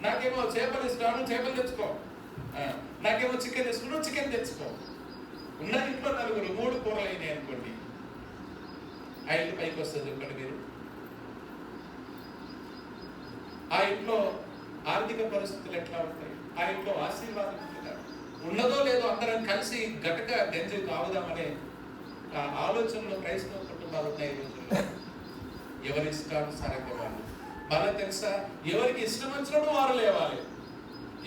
నాకేమో చేపలు ఇష్టం, నువ్వు చేపలు తెచ్చుకో, నాకేమో చికెన్ తెచ్చుకో, నువ్వు చికెన్ తెచ్చుకో. ఉన్న ఇంట్లో 4 3 కూరలు అయినాయి అనుకోండి, ఆ ఇంటి పైకి వస్తుంది చెప్పండి మీరు. ఆ ఇంట్లో ఆర్థిక పరిస్థితులు ఎట్లా ఉంటాయి? ఆ ఇంట్లో ఆశీర్వాదం ఉన్నదో లేదో అందరం కలిసి గట్టిగా గంజి తాగుదామనే ఆలోచనలో క్రైస్తవ కుటుంబాలు ఉన్నాయి ఈ రోజుల్లో. ఎవరి ఇష్టానుసారంగా వాళ్ళు. మళ్ళీ తెలుసా, ఎవరికి ఇష్టం వచ్చినప్పుడు వారు లేవాలి,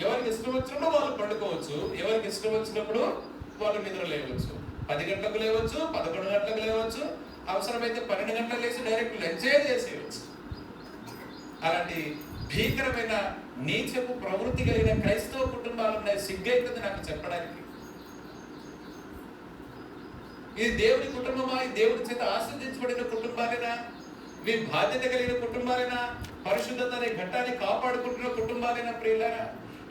ఎవరికి ఇష్టం వచ్చినప్పుడు వాళ్ళు పండుకోవచ్చు, ఎవరికి ఇష్టం వచ్చినప్పుడు వాళ్ళు నిద్ర లేవచ్చు. 10 గంటలకు లేవచ్చు, 11 గంటలకు లేవచ్చు, అవసరమైతే 12 గంటలకు లేచి డైరెక్ట్ లంచే చేసేయచ్చు. అలాంటి భీకరమైన నీచపు ప్రవృత్తి కలిగిన క్రైస్తవ కుటుంబాలు ఉన్నాయి. సిగ్గైతుంది నాకు చెప్పడానికి. ఇది దేవుని కుటుంబమా? ఇది దేవుడి చేత ఆస్వాదించబడిన కుటుంబాలేనా? మీ బాధ్యత కలిగిన కుటుంబాలేనా? పరిశుద్ధత అనే ఘట్టాన్ని కాపాడుకుంటున్న కుటుంబాలేనా? ప్రియులారా,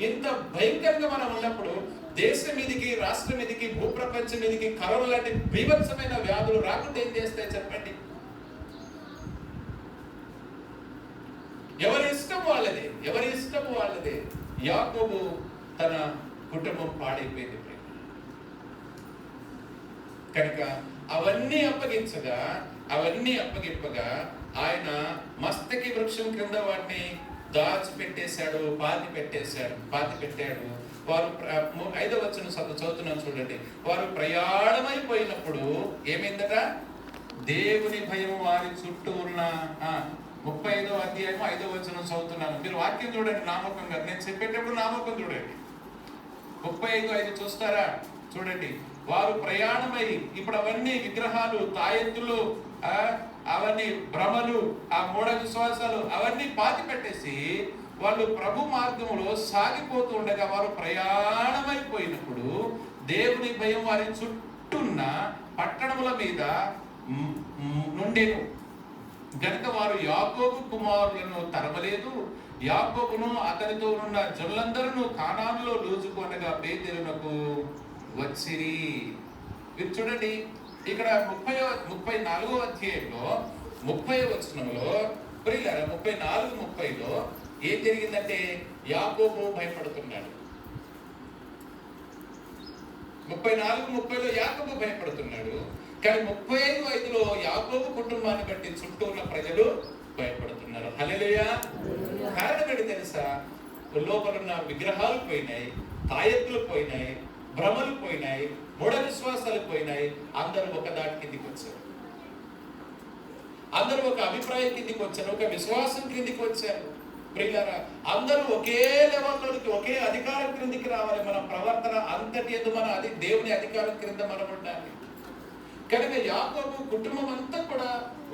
ఇంత భయంకరంగా మనం ఉన్నప్పుడు దేశం మీదికి, రాష్ట్రం మీదికి, భూప్రపంచం మీదికి కరోనా లాంటి బీభత్సమైన వ్యాధులు రాకుండా ఏం చేస్తాయి చెప్పండి? ఎవరి ఇష్టం వాళ్ళదే. యాకోబు తన కుటుంబం పాడైపోయింది. కనుక అవన్నీ అప్పగింపగా ఆయన మస్తకి వృక్షం క్రింద వాటిని దాచిపెట్టేశాడు, పాతి పెట్టాడు. వారు 5వ వచనం చదువుతున్నాం చూడండి. వారు ప్రయాణమైపోయినప్పుడు ఏమైందట? దేవుని భయం వారి చుట్టూ ఉన్న 35వ అధ్యాయం 5వ వచనం చదువుతున్నాను. మీరు వాక్యం చూడండి నామకంగా, నేను చెప్పేటప్పుడు నామకం చూడండి. 35:5 చూస్తారా? చూడండి. వారు ప్రయాణమై, ఇప్పుడు అవన్నీ విగ్రహాలు, తాయెత్తులు, అవన్నీ భ్రమలు, ఆ మూఢ విశ్వాసాలు అవన్నీ పాతి పెట్టేసి వాళ్ళు ప్రభు మార్గంలో సాగిపోతూ ఉండగా వారు ప్రయాణమైపోయినప్పుడు దేవుని భయం వారి చుట్టూన్న పట్టణముల మీద నుండెను. గనుక వారు యాకోబు కుమారులను తరమలేదు. యాకోబును అతనితో ఉన్న జనులందరూ కానానులో లూజుకొనగా బేతేలునకు వచ్చిరి. మీరు చూడండి, ఇక్కడ 34వ అధ్యాయంలో 30వ వచనంలో ప్రియులారా 34:30లో ఏం జరిగిందంటే యాకోబు భయపడుతున్నాడు. 34:30లో యాకోబు భయపడుతున్నాడు. కానీ 35:5లో యాకోబు కుటుంబాన్ని బట్టి చుట్టూ ఉన్న ప్రజలు భయపడుతున్నారు. హల్లెలూయా. కారణం ఏంటి తెలుసా? లోపల ఉన్న విగ్రహాలు పోయినాయి, తాయెత్తులు పోయినాయి, భ్రమలు పోయినాయి, మూఢ విశ్వాసాలు పోయినాయి. అందరూ ఒక దాటి కిందికి వచ్చారు, అందరూ ఒక అభిప్రాయం కిందికి వచ్చారు, ఒక విశ్వాసం కిందికి వచ్చారు. ప్రియులారా, అందరూ ఒకే లెవెల్లోకి, ఒకే అధికారం క్రిందికి రావాలి. మన ప్రవర్తన అంతటి ఎదు మన దేవుని అధికారం క్రింద మనం ఉండాలి. కనుక యాకోబు కుటుంబం అంతా కూడా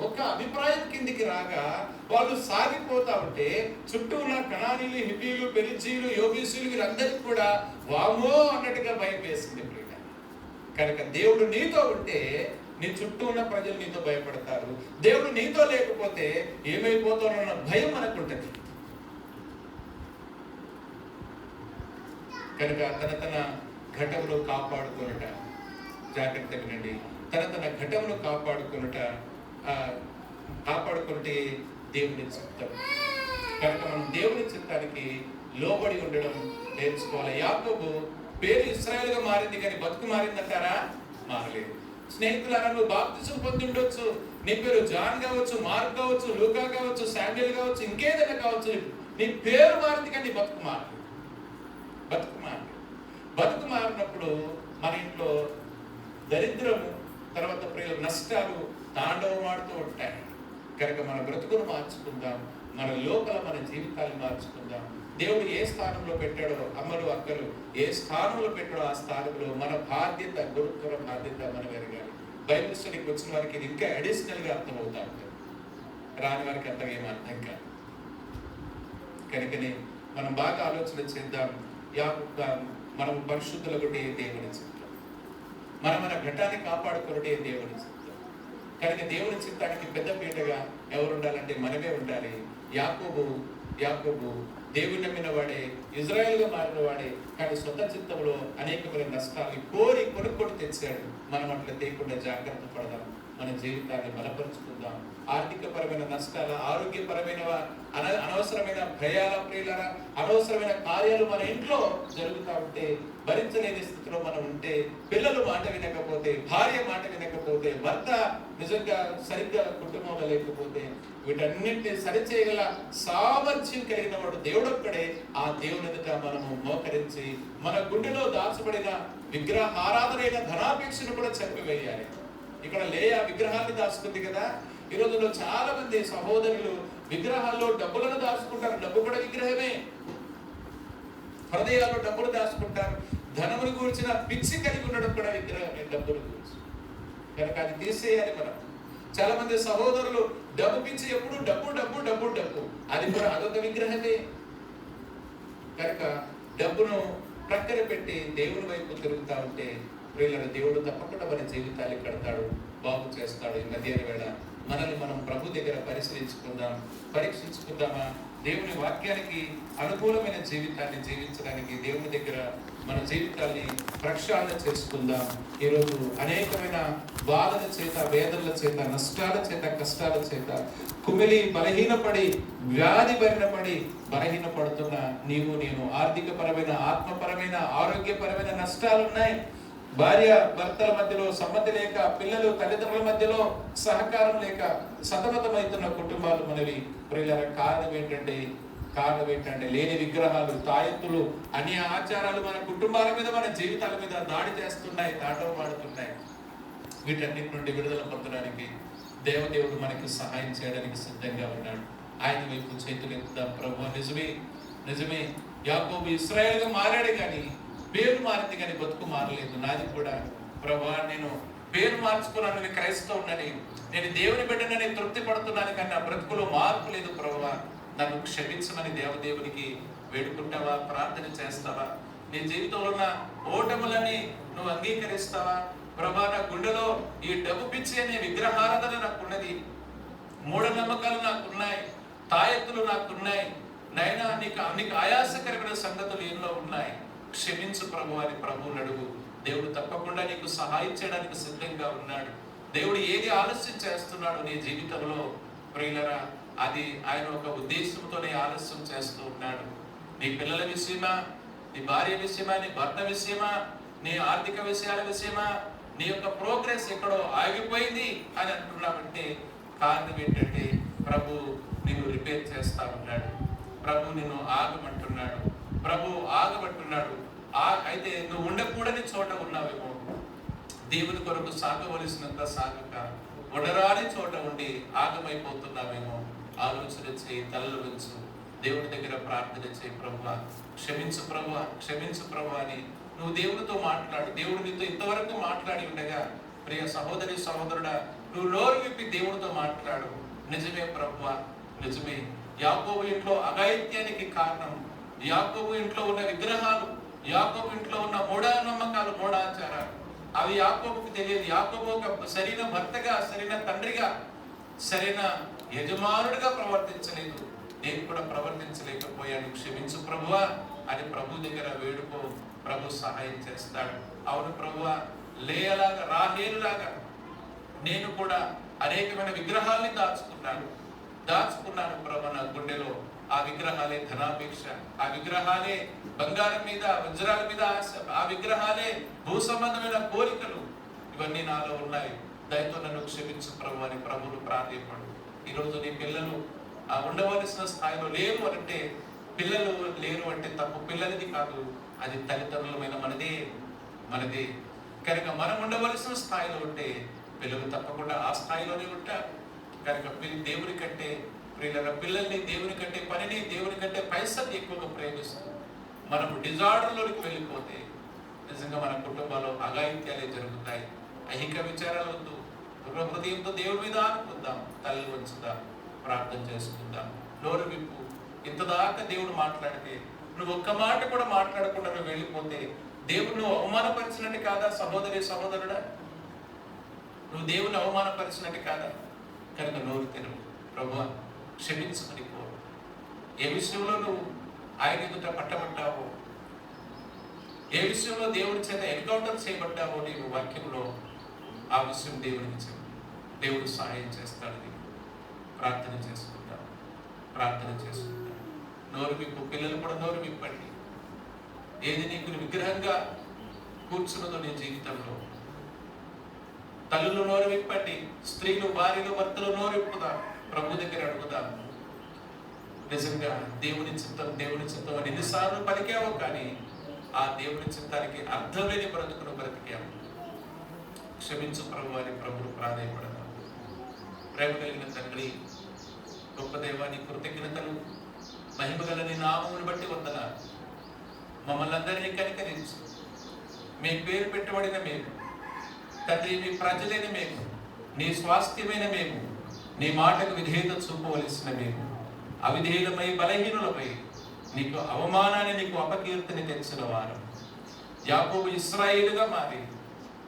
ఒక అభిప్రాయం కిందికి రాగా వాళ్ళు సాగిపోతా ఉంటే చుట్టూ ఉన్న కనానీలు, హిబ్బీలు, పెరిజీలు, యోగీసులు వీళ్ళందరికీ కూడా వామో అన్నట్టుగా భయం వేసింది. కనుక దేవుడు నీతో ఉంటే నీ చుట్టూ ఉన్న ప్రజలు నీతో భయపడతారు. దేవుడు నీతో లేకపోతే ఏమైపోతారన్న భయం మనకుంటుంది. కనుక తన ఘటములు కాపాడుకొనుట, జాగ్రత్త వినండి, తన ఘటములు కాపాడుకుంటే దేవుని చిత్తం. కనుక మనం దేవుని చిత్తానికి లోబడి ఉండడం నేర్చుకోవాలి. యాకోబు పేరు ఇశ్రాయేలుగా మారింది కానీ బతుకు మారిందంటారా? మారలేదు. స్నేహితులారా, నువ్వు బాప్తిజం పొంది ఉండొచ్చు, నీ పేరు జాన్ కావచ్చు, మార్క్ కావచ్చు, లూకా కావచ్చు, శామ్యూయల్ కావచ్చు, ఇంకేదైనా కావచ్చు, నీ పేరు మారింది కానీ బతుకు మారలేదు. బతుకు మారినప్పుడు మన ఇంట్లో దరిద్రము, తర్వాత ప్రియుల నష్టాలు తాండవమాడుతూ ఉంటాయి. కనుక మన బ్రతుకును మార్చుకుందాం, మన లోపల మన జీవితాన్ని మార్చుకుందాం. దేవుడు ఏ స్థానంలో పెట్టాడో, అమ్మలు అక్కలు ఏ స్థానంలో పెట్టాడో ఆ స్థానంలో మన బాధ్యత, గురుత్వర బాధ్యత మనం ఎరగాలి. బైబిల్ స్టడీకి వచ్చిన వారికి ఇది ఇంకా అడిషనల్ గా అర్థమవుతా ఉంటుంది, రాని వారికి అంతగా ఏం అర్థం కాదు. కనుకనే మనం బాగా ఆలోచన చేద్దాం. మనం పరిశుద్ధులకు దేవుని చిత్తం, మన ఘటాన్ని కాపాడుకున్నటే దేవుని చిత్తం. కనుక దేవుని చిత్తానికి పెద్ద పీటగా ఎవరు ఉండాలంటే మనమే ఉండాలి. యాకోబు దేవుని నమ్మిన వాడే, ఇజ్రాయేల్గా మారిన వాడే, కానీ సొంత చిత్తంలో అనేకమైన నష్టాన్ని కోరి కొనుక్కొని తెచ్చాడు. మనం అట్లా తేకుండా జాగ్రత్త పడదాం, మన జీవితాన్ని బలపరుచుకుందాం. ఆర్థికపరమైన నష్టాల, ఆరోగ్యపరమైన అనవసరమైన భయాల, ప్రియుల అనవసరమైన కార్యాలు మన ఇంట్లో జరుగుతూ ఉంటే, భరించలేని స్థితిలో మనం ఉంటే, పిల్లలు మాట వినకపోతే, భార్య మాట వినకపోతే, భర్త నిజంగా సరిగ్గా కుటుంబంలో లేకపోతే, వీటన్నింటినీ సరిచేయగల సామర్థ్యం కలిగిన వాడు దేవుడొక్కడే. ఆ దేవుని ఎదుట మనము మోకరించి మన గుండెలో దాచబడిన విగ్రహారాధనైన ధనాపేక్షను కూడా చంపివేయాలి. ఇక్కడ లేయా విగ్రహాన్ని దాచుకుంది కదా. ఈ రోజుల్లో చాలా మంది సహోదరులు విగ్రహాల్లో డబ్బులను దాచుకుంటారు. డబ్బు కూడా విగ్రహమే. హృదయాల్లో డబ్బులు దాచుకుంటారు. ధనమును గురించిన పిచ్చి కలిగి ఉండడం కూడా విగ్రహమే, డబ్బులు గురించి. కనుక అది తీసేయాలి మనం. చాలా మంది సహోదరులు డబ్బు పిచ్చి, ఎప్పుడు డబ్బు డబ్బు డబ్బు డబ్బు, అది కూడా అదొక విగ్రహమే. కనుక డబ్బును ప్రక్కన పెట్టి దేవుని వైపు తిరుగుతా ఉంటే ప్రియులను దేవుడు తప్పకుండా మన జీవితాన్ని కడతాడు, బాగు చేస్తాడు. ఈ మధ్యాహ్న వేళ మనల్ని మనం ప్రభు దగ్గర పరీక్షించుకుందామా? దేవుని వాక్యానికి అనుకూలమైన జీవితాన్ని జీవించడానికి దేవుని దగ్గర మన జీవితాన్ని ప్రక్షాళన చేసుకుందాం. ఈరోజు అనేకమైన బాధల చేత, వేదనల చేత, నష్టాల చేత, కష్టాల చేత కుమిలి బలహీనపడి, వ్యాధి బలహీనపడి బలహీనపడుతున్న నీవు నేను, ఆర్థికపరమైన, ఆత్మపరమైన, ఆరోగ్యపరమైన నష్టాలు ఉన్నాయి. భార్య భర్తల మధ్యలో సమ్మతి లేక, పిల్లలు తల్లిదండ్రుల మధ్యలో సహకారం లేక సతమతమవుతున్న కుటుంబాలు మనవి. ప్రియుల కారణం ఏంటంటే లేని విగ్రహాలు, తాయెత్తులు, అన్య ఆచారాలు మన కుటుంబాల మీద, మన జీవితాల మీద దాడి చేస్తున్నాయి, తాండవమాడుతున్నాయి. వీటన్నిటి నుండి విడుదల పొందడానికి దేవదేవుడు మనకి సహాయం చేయడానికి సిద్ధంగా ఉన్నాడు. ఆయన వైపు చేతులు ఎత్తుదాం. ప్రభు నిజమే యాకోబు ఇశ్రాయేలుగా మారాడు, కానీ పేరు మారింది కానీ బతుకు మారలేదు. నాది కూడా ప్రభా, నేను పేరు మార్చుకున్నాను, క్రైస్తవునని, నేను దేవుని బిడ్డనని తృప్తి పడుతున్నాను, కానీ నా బ్రతుకులో మార్పు లేదు. ప్రభా, నన్ను క్షమించమని దేవదేవునికి వేడుకుంటావా? ప్రార్థన చేస్తావా? నీ జీవితంలో ఉన్న ఓటములని నువ్వు అంగీకరిస్తావా? ప్రభా, నా గుండెలో ఈ డబ్బు పిచ్చి అనే విగ్రహారాధన నాకున్నది, మూఢనమ్మకాలు నాకున్నాయి, తాయెత్తులు నాకున్నాయి, నైనా నీకు ఆయాసకరమైన సంగతులు ఎన్నో ఉన్నాయి. క్షమించు ప్రభు అని ప్రభువుని అడుగు. దేవుడు తప్పకుండా నీకు సహాయం చేయడానికి సిద్ధంగా ఉన్నాడు. దేవుడు ఏది ఆలస్యం చేస్తున్నాడు నీ జీవితంలో ప్రియులరా, అది ఆయన ఒక ఉద్దేశంతోనే ఆలస్యం చేస్తూ ఉన్నాడు. నీ పిల్లల విషయమా, నీ భార్య విషయమా, నీ భర్త విషయమా, నీ ఆర్థిక విషయాల విషయమా, నీ యొక్క ప్రోగ్రెస్ ఎక్కడో ఆగిపోయింది అని అంటున్నావంటే కారణం ఏంటంటే ప్రభు నిన్ను రిపేర్ చేస్తా ఉన్నాడు. ప్రభు నిన్ను ఆగమంటున్నాడు. ప్రభు ఆగమంటున్నాడు. అయితే నువ్వు ఉండకూడని చోట ఉన్నావేమో, దేవుని కొరకు సాగవలసినంత సాగక వడరాని చోట ఉండి ఆగమైపోతున్నామేమో ఆలోచన చేయి, తలలు వంచు, దేవుని దగ్గర ప్రార్థన చేయి. ప్రభువా క్షమించు ప్రభువా, క్షమించు ప్రభువా అని నువ్వు దేవునితో మాట్లాడు. దేవుడు నీతో ఇంతవరకు మాట్లాడి ఉండగా ప్రియ సహోదరి సహోదరుడా, నువ్వు నోరు విప్పి దేవునితో మాట్లాడు. నిజమే ప్రభువా, నిజమే. యాకోబు ఇంట్లో అఘాయిత్యానికి కారణం యాకోబు ఇంట్లో ఉన్న విగ్రహాలు, యాకోబు ఇంట్లో ఉన్న మూఢనమ్మకాలు, మూఢాచారాలు. అవి యాకోబుకు తెలియదు. యాకోబు ఒక సరైన భర్తగా, సరైన తండ్రిగా, సరైన యజమానుడిగా ప్రవర్తించలేదు. నేను కూడా ప్రవర్తించలేకపోయాను, క్షమించు ప్రభువా అని ప్రభు దగ్గర వేడుకో. ప్రభు సహాయం చేస్తాడు. అవును ప్రభువా, లేయలాగా, రాహేలులాగా నేను కూడా అనేకమైన విగ్రహాల్ని దాచుకున్నాను ప్రభు నా గుండెలో. ఆ విగ్రహాలే ధనాపేక్ష, ఆ విగ్రహాలే బంగారం మీద, వజ్రాల మీద ఆశ, ఆ విగ్రహాలే భూ సంబంధమైన కోరికలు. ఇవన్నీ నాలో ఉన్నాయి. దయతో నన్ను క్షమించు ప్రభు అని ప్రభువును ప్రార్థింపడు. ఈరోజు నీ పిల్లలు ఉండవలసిన స్థాయిలో లేరు అంటే, పిల్లలు లేరు అంటే తప్పు పిల్లలది కాదు, అది తల్లిదండ్రులమైన మనదే. కనుక మనం ఉండవలసిన స్థాయిలో ఉంటే పిల్లలు తప్పకుండా ఆ స్థాయిలోనే ఉంటారు. కనుక దేవుని కంటే పిల్లల్ని, దేవుని కంటే పనిని, దేవుని కంటే పైసలు ఎక్కువగా ప్రేమిస్తారు. మనం డిజార్డర్లోకి వెళ్ళిపోతే నిజంగా మన కుటుంబాల్లో అఘాయిత్యాలే జరుగుతాయి. ఐహిక విచారాలు వద్దు. హృదయంతో దేవుడి మీద ఆనుకుందాం, తల్లి వంచుదాం, ప్రార్థన చేసుకుందాం. నోరు విప్పు. ఇంతదాకా దేవుడు మాట్లాడితే నువ్వు ఒక్క మాట కూడా మాట్లాడకుండా నువ్వు వెళ్ళిపోతే దేవుడు నువ్వు అవమానపరిచినట్టు కాదా సహోదరి సహోదరుడా? నువ్వు దేవుని అవమానపరిచినట్టు కాదా? కనుక నోరు తెరువు. ప్రభువా క్షమించమని కోరు. ఏ విషయంలో నువ్వు ఆయన ఎదుట పట్టబడ్డావో, ఏ విషయంలో దేవుడి చేత ఎన్కౌంటర్ చేయబడ్డావో నీవు వాక్యంలో, ఆ విషయం దేవుడికి చెప్పు. దేవుడు సహాయం చేస్తాడు. ప్రార్థన చేసుకుంటాం. నోరు విప్పు. పిల్లలు కూడా నోరు విప్పండి. ఏది నీకు విగ్రహంగా కూర్చున్నదో నీ జీవితంలో, తల్లులు నోరు విప్పండి. స్త్రీలు, భార్యలు, భర్తలు నోరు విప్పుతారు. ప్రభు దగ్గర అడుగుతాం. నిజంగా దేవుని చిత్తం అని ఎన్నిసార్లు పలికావో, కానీ ఆ దేవుని చిత్తానికి అర్థం లేని బ్రతుకును బ్రతికాము. క్షమించు ప్రభు అని ప్రభువు ప్రాధాన్యపడతాం. ప్రేమ కలిగిన తండ్రి, గొప్ప దేవాన్ని కృతజ్ఞతలు, మహిమగల నీ నామమును బట్టి వందనాలు. మమ్మల్ని అందరినీ కనికరించు. మీ పేరు పెట్టబడిన మేము తండ్రి, మీ ప్రజలైన మేము, నీ స్వాస్థ్యమైన మేము, నీ మాటకు విధేయత చూపవలసిన మేము అవిధేయులమై, బలహీనులమై, నీకు అవమానాన్ని, నీకు అపకీర్తిని తెచ్చిన వారు. యాకోబు ఇశ్రాయేలుగా మారి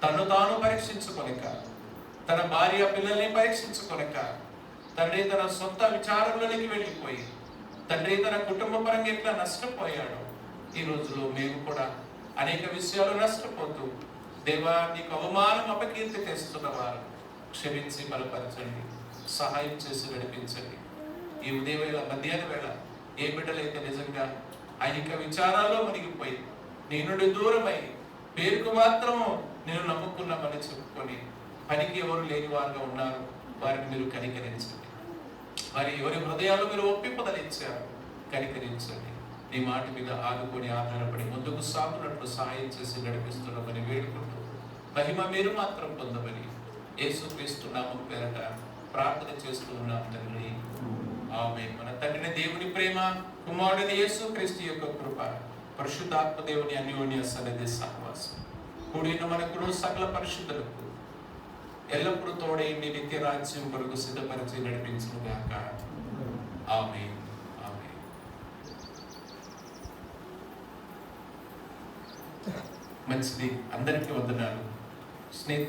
తను తాను పరీక్షించుకొనక, తన భార్య పిల్లల్ని పరీక్షించుకొనక, తండ్రి తన సొంత విచారంలోనికి వెళ్ళిపోయి, తండ్రి తన కుటుంబ పరంగా ఎట్లా నష్టపోయాడు, ఈ రోజులో మేము కూడా అనేక విషయాలు నష్టపోతూ దేవా నీకు అవమానం, అపకీర్తి తెస్తున్నవారు క్షమించి బలపరచండి, సహాయం చేసి నడిపించండి. ఈ ఉదయం వేళ, మధ్యాహ్న వేళ ఏ బిడ్డలైతే నిజంగా ఐహిక విచారాల్లో మునిగిపోయి నీ నుండి దూరమై పేరుకు మాత్రము నేను నమ్ముకున్నామని చెప్పుకొని పనికి ఎవరు లేని వారుగా ఉన్నారు, వారిని మీరు కనికరించండి. వారి ఎవరి హృదయాలు మీరు ఒప్పింపదలించారు, కనికరించండి. నీ మాట మీద ఆదుకొని ఆధారపడి ముందుకు సాగునట్లు సహాయం చేసి నడిపిస్తున్నామని వేడుకుంటూ మహిమ మీరు మాత్రం పొందమని యేసుక్రీస్తు నామం పేరట ప్రార్థన చేస్తూ ఉన్నాం తండ్రి. ఆమేన్. మన తండ్రిని దేవుని ప్రేమ, కుమారుడిని యేసుక్రీస్తు యొక్క కృప, పరిశుద్ధాత్మ దేవుని అన్యోన్య సన్నిధి సహవాసం కూడిన మనకును సకల పరిశుద్ధులకు ఎల్లప్పుడూ తోడైండి నిత్య రాజ్యం కొరకు సిద్ధపరిచి నడిపించును గాక. ఆమేన్. మంచిది. అందరికీ వందనాలు. స్నేహితులు